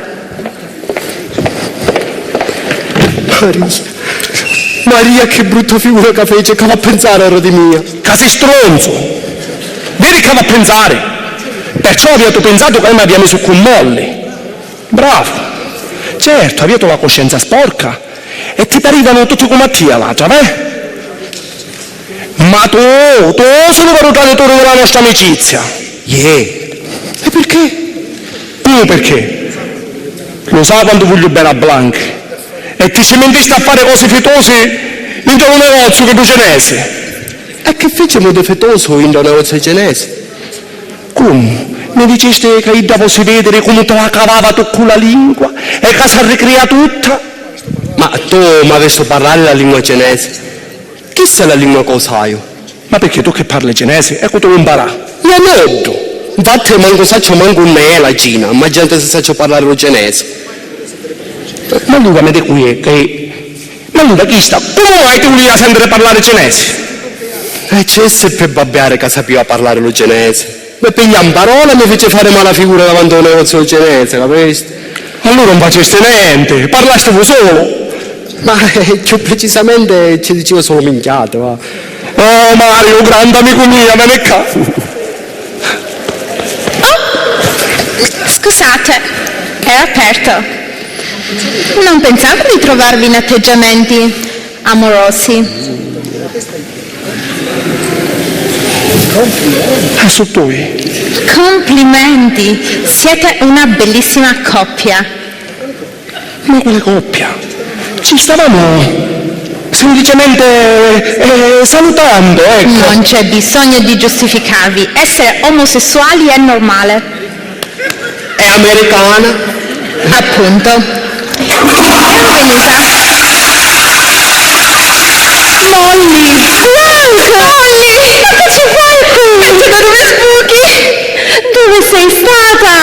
Maria, che brutta figura che fece, che va a pensare ora di mia. Che sei stronzo. Vedi che va a pensare. Perciò abbiamo pensato che mi abbia messo con Molly. Bravo. Certo, avevo la coscienza sporca e ti parivano tutti come a tia l'altra, Ma tu sei il traditore della nostra amicizia. E perché? Tu perché? Lo sai quanto voglio bene a Blanca e ti ci mentiste a fare cose fietose in un negozio che tu cinese. E che facciamo di fetoso in un negozio cinese? Come? Mi diceste che io posso vedere come te la cavava tu con la lingua e che si ricrea tutta? Ma tu mi avessi parlare la lingua cinese? Chissà la lingua che usaio? Ma perché tu che parli cinese? Ecco tu impara. Io non. Infatti manco saccio manco me la Cina, ma gente si saccia parlare lo cinese. Ma Luca mi dice qui che... Ma Luca chi sta? Come mai ti volevi sentire parlare cinese? E c'è per babbiare che sapeva parlare lo cinese. Mi piglia in parola e mi fece fare mala figura davanti a un negozio cinese, capisci? Allora non faceste niente, parlaste voi solo. Ma più precisamente ci diceva solo minchiate, va. Oh Mario, grande amico mio, vieni qua. Scusate, è aperto. Non pensavo di trovarvi in atteggiamenti amorosi. Su tu. Complimenti, siete una bellissima coppia. Ma quale coppia? Ci stavamo semplicemente salutando, ecco. Non c'è bisogno di giustificarvi. Essere omosessuali è normale. È americana? Appunto. Benvenuta. Molly! Molly! Ma che ci fai qui? Da dove sbuchi? Dove sei stata?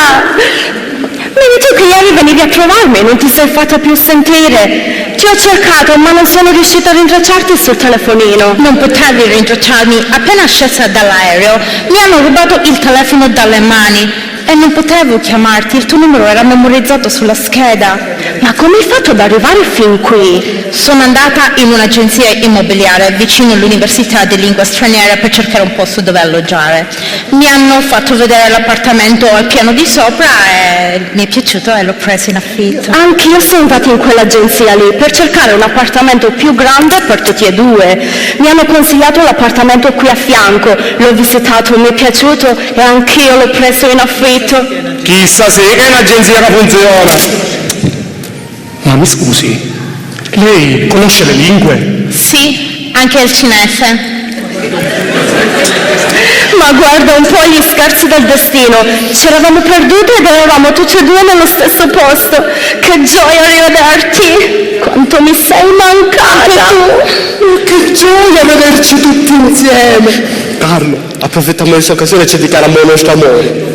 Vedi tu che ieri venivi a trovarmi e non ti sei fatta più sentire. Ti ho cercato ma non sono riuscita a rintracciarti sul telefonino. Non potevi rintracciarmi. Appena scesa dall'aereo mi hanno rubato il telefono dalle mani e non potevo chiamarti, il tuo numero era memorizzato sulla scheda. Ma come hai fatto ad arrivare fin qui? Sono andata in un'agenzia immobiliare vicino all'università di lingua straniera per cercare un posto dove alloggiare. Mi hanno fatto vedere l'appartamento al piano di sopra e mi è piaciuto e l'ho preso in affitto. Anch'io sono andata in quell'agenzia lì per cercare un appartamento più grande per tutti e due. Mi hanno consigliato l'appartamento qui a fianco, l'ho visitato, mi è piaciuto e anch'io l'ho preso in affitto. Chissà se è un'agenzia che funziona. Ma mi scusi, lei conosce le lingue? Sì, anche il cinese. Ma guarda un po' gli scherzi del destino. Ci eravamo perdute ed eravamo tutti e due nello stesso posto. Che gioia rivederti! Quanto mi sei mancata! Che gioia vederci tutti insieme! Carlo, approfittiamo di questa occasione e ci dichiariamo il nostro amore.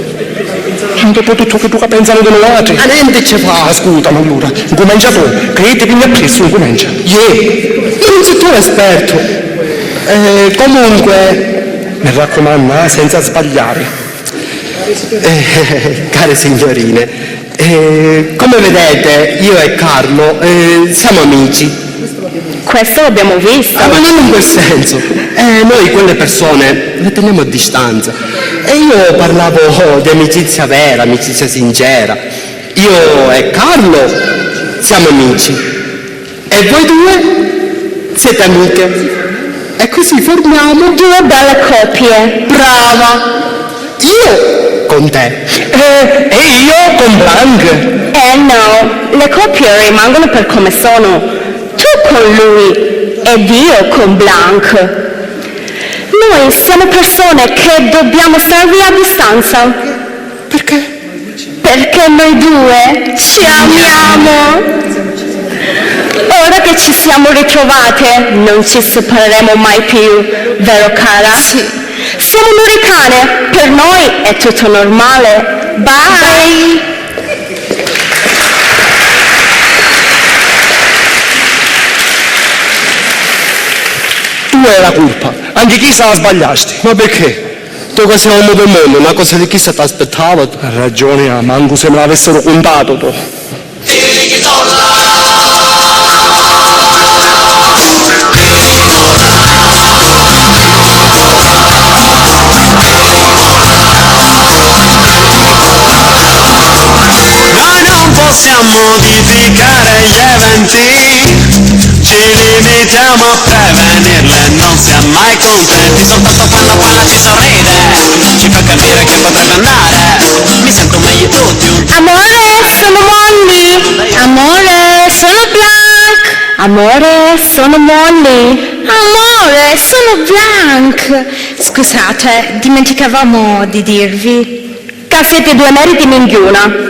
Dopo tutto che tu pensano di noi altri. A niente ci fa! Ascolta, ma allora, comincia tu, che ti pigli appresso, comincia. Non sei tu l'esperto. Comunque... Mi raccomando, senza sbagliare. Care signorine, come vedete io e Carlo siamo amici. Questo l'abbiamo visto. Ma non in quel senso. Noi quelle persone le teniamo a distanza. E io parlavo di amicizia vera, amicizia sincera. Io e Carlo siamo amici. E voi due siete amiche. E così formiamo Due belle coppie. brava. Io con te. E io con Blanc. No, le coppie rimangono per come sono. Tu con lui ed io con Blanc. Noi siamo persone che dobbiamo stare via a distanza. Perché? Perché noi due ci amiamo. Ora che ci siamo ritrovate, non ci separeremo mai più, vero cara? Sì. Siamo americane, per noi è tutto normale. Bye! Tu hai la colpa, anche chi sa sbagliasti. Ma perché? Tu che sei un uomo del mondo, una cosa di chi se ti aspettava? Ha ragione, manco se me l'avessero contato tu. Noi non possiamo modificare gli eventi, ci limitiamo a prevenirle, non siamo mai contenti, soltanto quando quella ci sorride, ci fa capire che potrebbe andare, mi sento meglio tutti. Amore, sono Molly! Amore, sono Blanc! Amore, sono Molly! Amore, sono Blanc! Scusate, dimenticavamo di dirvi. Che siete due meriti minghiuna.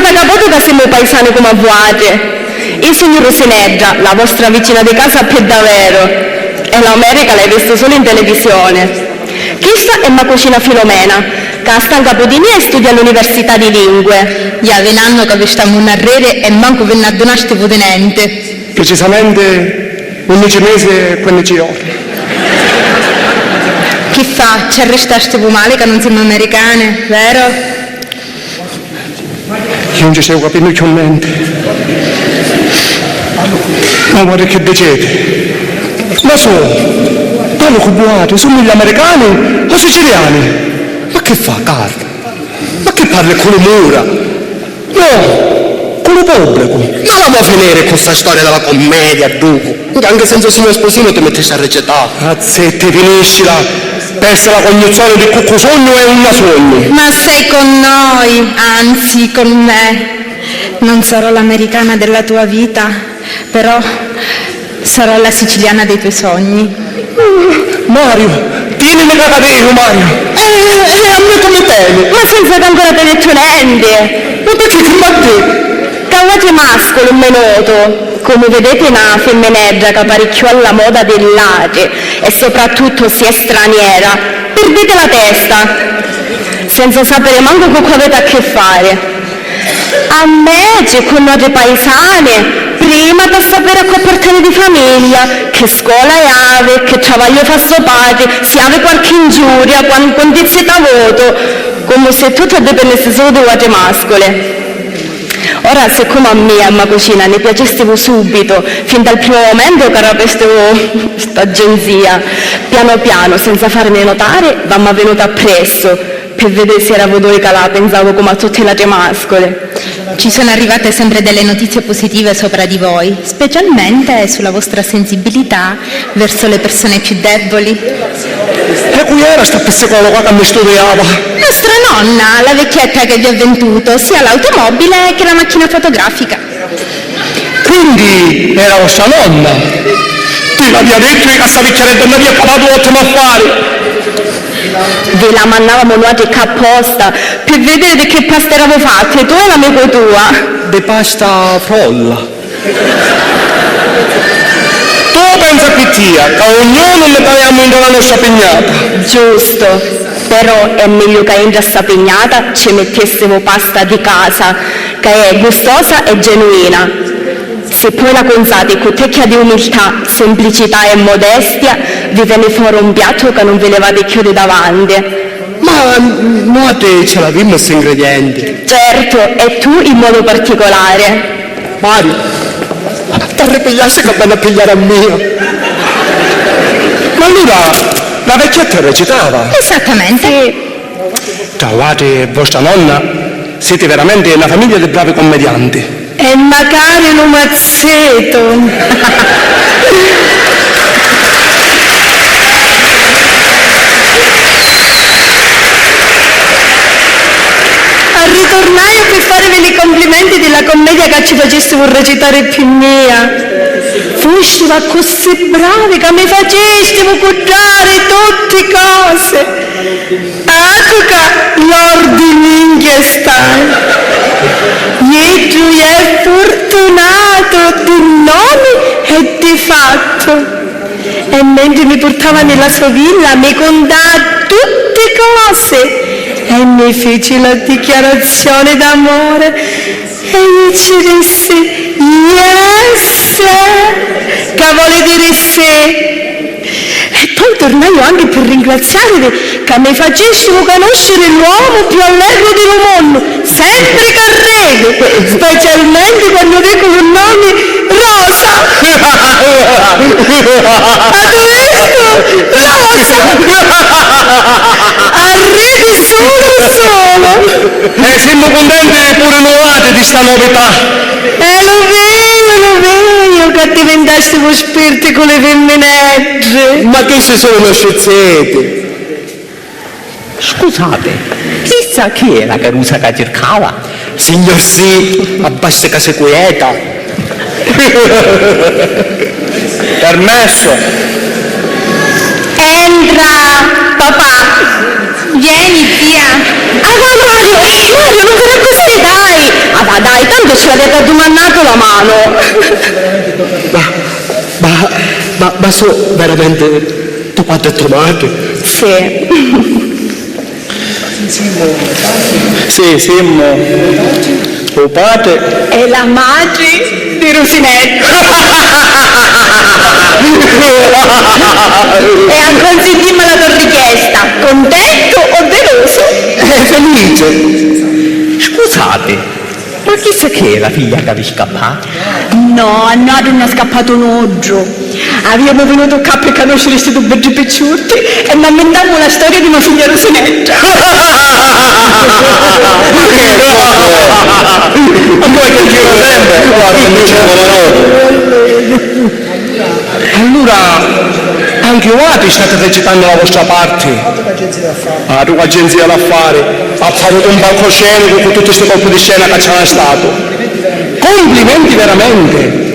da capoto che siamo paesani come avvoate. Il signor Rosinedda, la vostra vicina di casa più davvero, e l'America l'hai vista solo in televisione. Questa è mia cucina Filomena, che sta in Capodinia e studia all'Università di Lingue. Ja, venanno che vi stiamo un arrere e manco ve ne addonaste potenente. Precisamente 11 mesi e 15 giorni. Che fa? Ci arrestaste voi male che non siamo americane, vero? Io non ci stavo capendo più niente. Ma guarda che dicete. Ma parlo con buati, sono gli americani o siciliani? Ma che fa, Carlo? Ma che parli con le mura? No, con lo pubblico. Ma la vuoi finire con questa storia della commedia, Duco? Anche senza il signor Sposino ti mettessi a recitare. Azzette, finiscila. Persa la cognizione di cucco sogno e una sogno. Ma sei con noi, anzi con me. Non sarò l'americana della tua vita, però sarò la siciliana dei tuoi sogni. Mario, tienimi catativo, Mario. A me come temi. Ma senza che ancora te ne detto niente. Ma perché che m'ha detto? Cavate mascolo un minuto. Come vedete una femmineggia che parecchio alla moda dell'age e soprattutto si è straniera, perdete la testa, senza sapere manco con cosa avete a che fare. A me c'è con noi paesane, prima da sapere a che portare di famiglia, che scuola è, che travaglio fa suo padre, se ave qualche ingiuria, quando si da voto, come se tutto dipendesse solo da voi mascole. Ora, siccome a me, a mia cucina, ne piacestivo subito, fin dal primo momento che era questa agenzia, piano piano, senza farmi notare, vammo venuta appresso, per vedere se era voi che la pensavo come a tutte le altre mascole. Ci sono arrivate sempre delle notizie positive sopra di voi, specialmente sulla vostra sensibilità verso le persone più deboli. E qui era sta psicologa che mi studiava. Nostra nonna, la vecchietta che vi ha venduto sia l'automobile che la macchina fotografica. Quindi era vostra nonna. Ti l'aveva detto che questa vecchiaretta non aveva parlato ottimo affari. Ve la mandavamo noi apposta per vedere di che pasta eravamo fatte, tu e l'amico tua. De pasta frolla. Tu pensa che tia, che ognuno ne parliamo in la nostra pignata. Giusto, però è meglio che in questa pignata ci mettessimo pasta di casa, che è gustosa e genuina. Se poi la pensate con tecchia di umiltà, semplicità e modestia, vi viene fuori un piatto che non ve levate chiudi davanti. Ma noi te ce l'abbiamo questi ingredienti. Certo, e tu in modo particolare. Mario, ti ripigliassi che vanno a pigliare a mio. Ma allora la vecchietta recitava. Esattamente. Sì. Trovate vostra nonna, siete veramente una famiglia di bravi commedianti. E magari un mazzetto. Ritornai per farvi i complimenti della commedia che ci facessimo recitare più mia. Fusciva così bravi che mi facessimo cucciare tutte cose. Ecco che l'ordine stai. E tu è fortunato di nome e di fatto. E mentre mi portava nella sua villa mi contava tutte cose. E mi fece la dichiarazione d'amore e io ci disse yes, che vuole dire sì. E poi tornai anche per ringraziarvi che mi facessero conoscere l'uomo più allegro del mondo, sempre Carrego, specialmente quando dico il nome Rosa. Arrivi solo. E siamo contenti pure noi di sta novità. Lo vedo che diventaste voi spiriti con le femminegge. Ma che se sono scezzete? Scusate, chissà chi era Carusa che cercava? Signor sì, abbassa case quieta. Permesso. Entra, papà. Vieni, via. Ah, no, Mario, non farà così, dai. Ah, ma dai, tanto ce l'avete domandato la mano. Ma so veramente tomate e tomate? Sì. Sì, Simmo. Tuo padre. E la madre di Rosinetto. E ancora dimmi la tua richiesta, contento o deluso? Felice. Scusate, ma chissà che è la figlia che vi scappa? No, a noi non è scappato un oggio. Abbiamo venuto qua per conoscere questi due belli picciotti e mi inventiamo la storia di mia figlia Rosinetta. Ma poi che gira sempre? Allora, anche voi state recitando la vostra parte? La tua agenzia d'affari ha fatto un palcoscenico con tutti questi colpi di scena che c'era stato. Complimenti veramente!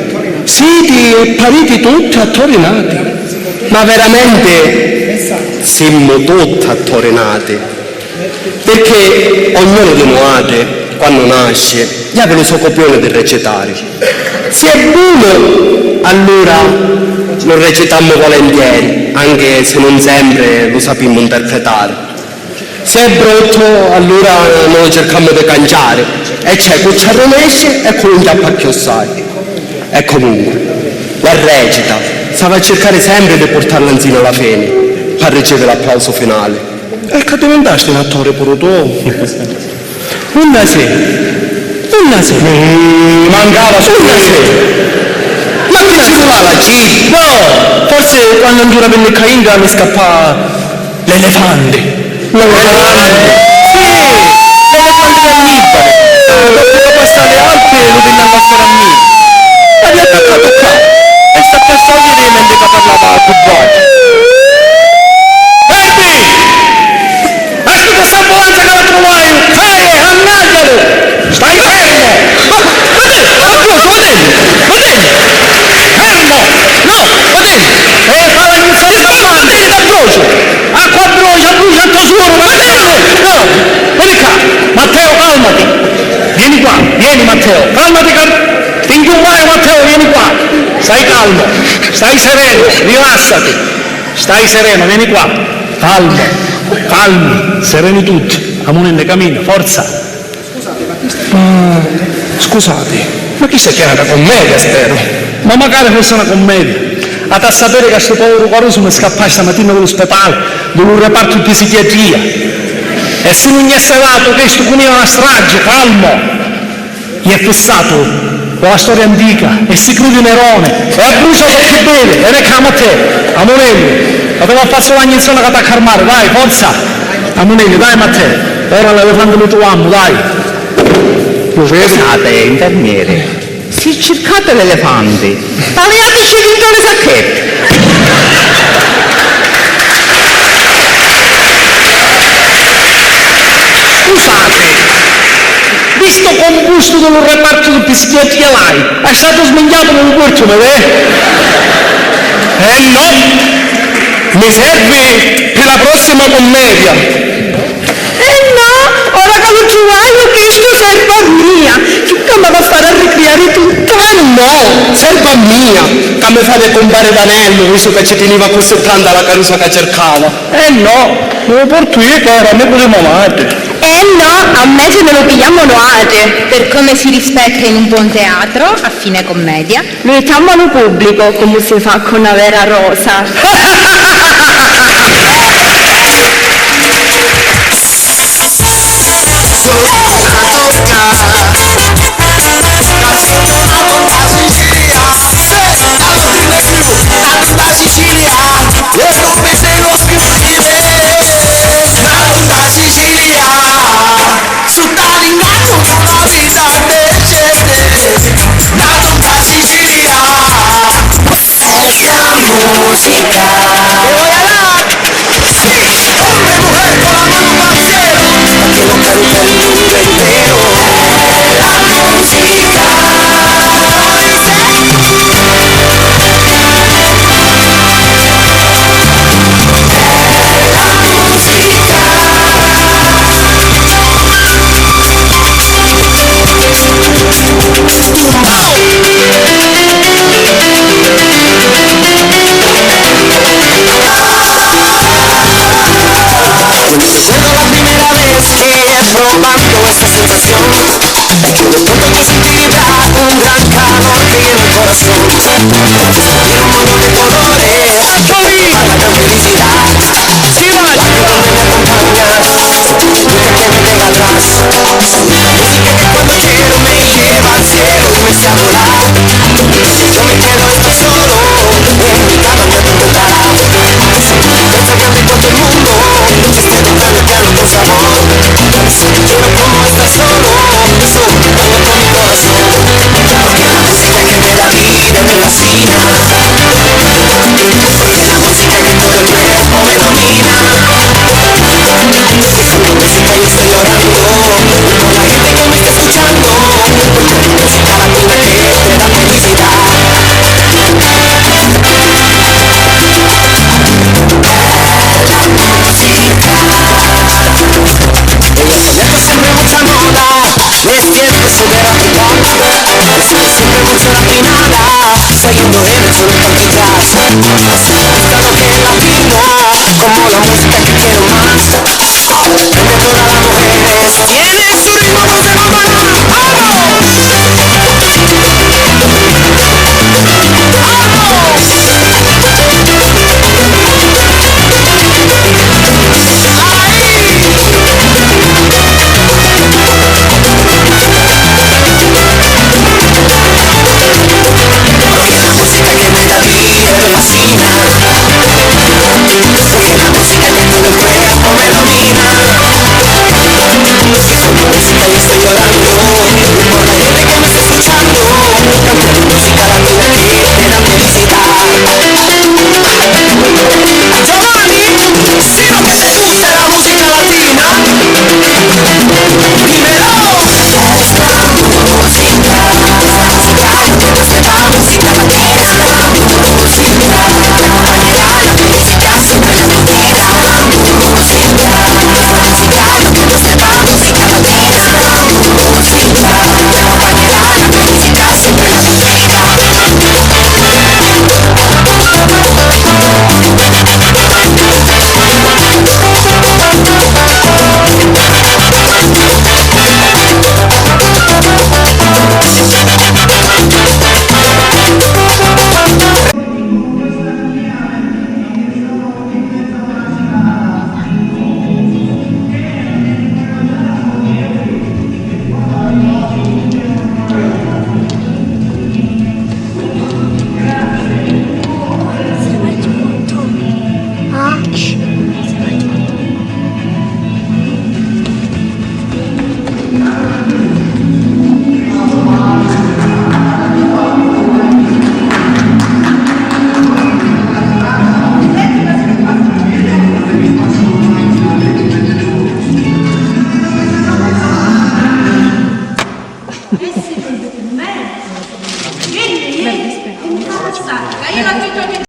Siti e pariti tutti attori nati. Ma veramente siamo tutti attori nati. Perché ognuno di noi, quando nasce, gli ha il suo copione di recitare. Se è buono, allora lo recitiamo volentieri, anche se non sempre lo sappiamo interpretare. Se è brutto, allora noi cerchiamo di cangiare. E c'è chi ci riesce e chi non ci appacchiossare. E comunque, la recita stava a cercare sempre di portarla insieme alla fine per ricevere l'applauso finale. E che diventaste un attore pure tu? Una sera, Mancava solo una sera. ma che ci va la G? No, forse quando ancora venne Cainga mi scappa l'elefante. L'elefante? Sì, l'elefante del Libano. Dopo passare le Alpi lo venne a passare a me. Ma mi ha attaccato qua. E sta persona di mente che parlava a Cubato. Fermi! Ecco questa ambulanza che la trovai! Annaggialo! Stai fermo! Fermo! No, Vadelli! Stava iniziando a parlare da brucio! Acqua brucia, brucia il tuo suono! Vadelli! No! Vieni qua! Matteo, calmati! Vieni qua, vieni Matteo! Calmati, finché un vai Matteo, vieni qua! Stai calmo! Stai sereno! Rilassati! Stai sereno, vieni qua! Calmo! Calmi! Sereni tutti! Amunende, cammina, forza! Scusate, ma chi si chiama una commedia, spero? Ma magari fosse una commedia. A te sapere che questo povero Caruso mi scappava stamattina dall'ospedale, un reparto di psichiatria. E se non gli è stato questo punire una strage, calmo! Gli è fissato con la storia antica e si crede Nerone e ha bruciato più bene e ne chiama te, Amonelli. Aveva fatto la inizione che ti calmare, dai, forza! Amonelli, dai Matteo, ora l'elefante lo troviamo, dai! Scusate, infermiere, se cercate l'elefante, tagliateci dentro le sacchette. Scusate, visto combusto del reparto di psichiatria lei, è stato sbagliato nel quarto, no, mi serve per la prossima commedia. No, ora che lo trovaio che sto serve a mia, che mi va a fare a ricreare tutto. No, serva mia, che mi fate compare d'anello, visto che ci teneva così tanto la Carusa che cercava. No, me lo porto io che era, a me pure mamma. No, a me ce ne lo pigliamo noi. Per come si rispetta in un buon teatro, a fine commedia, Lo diciamo pubblico come si fa con una vera rosa. Vieni, in sacca, io la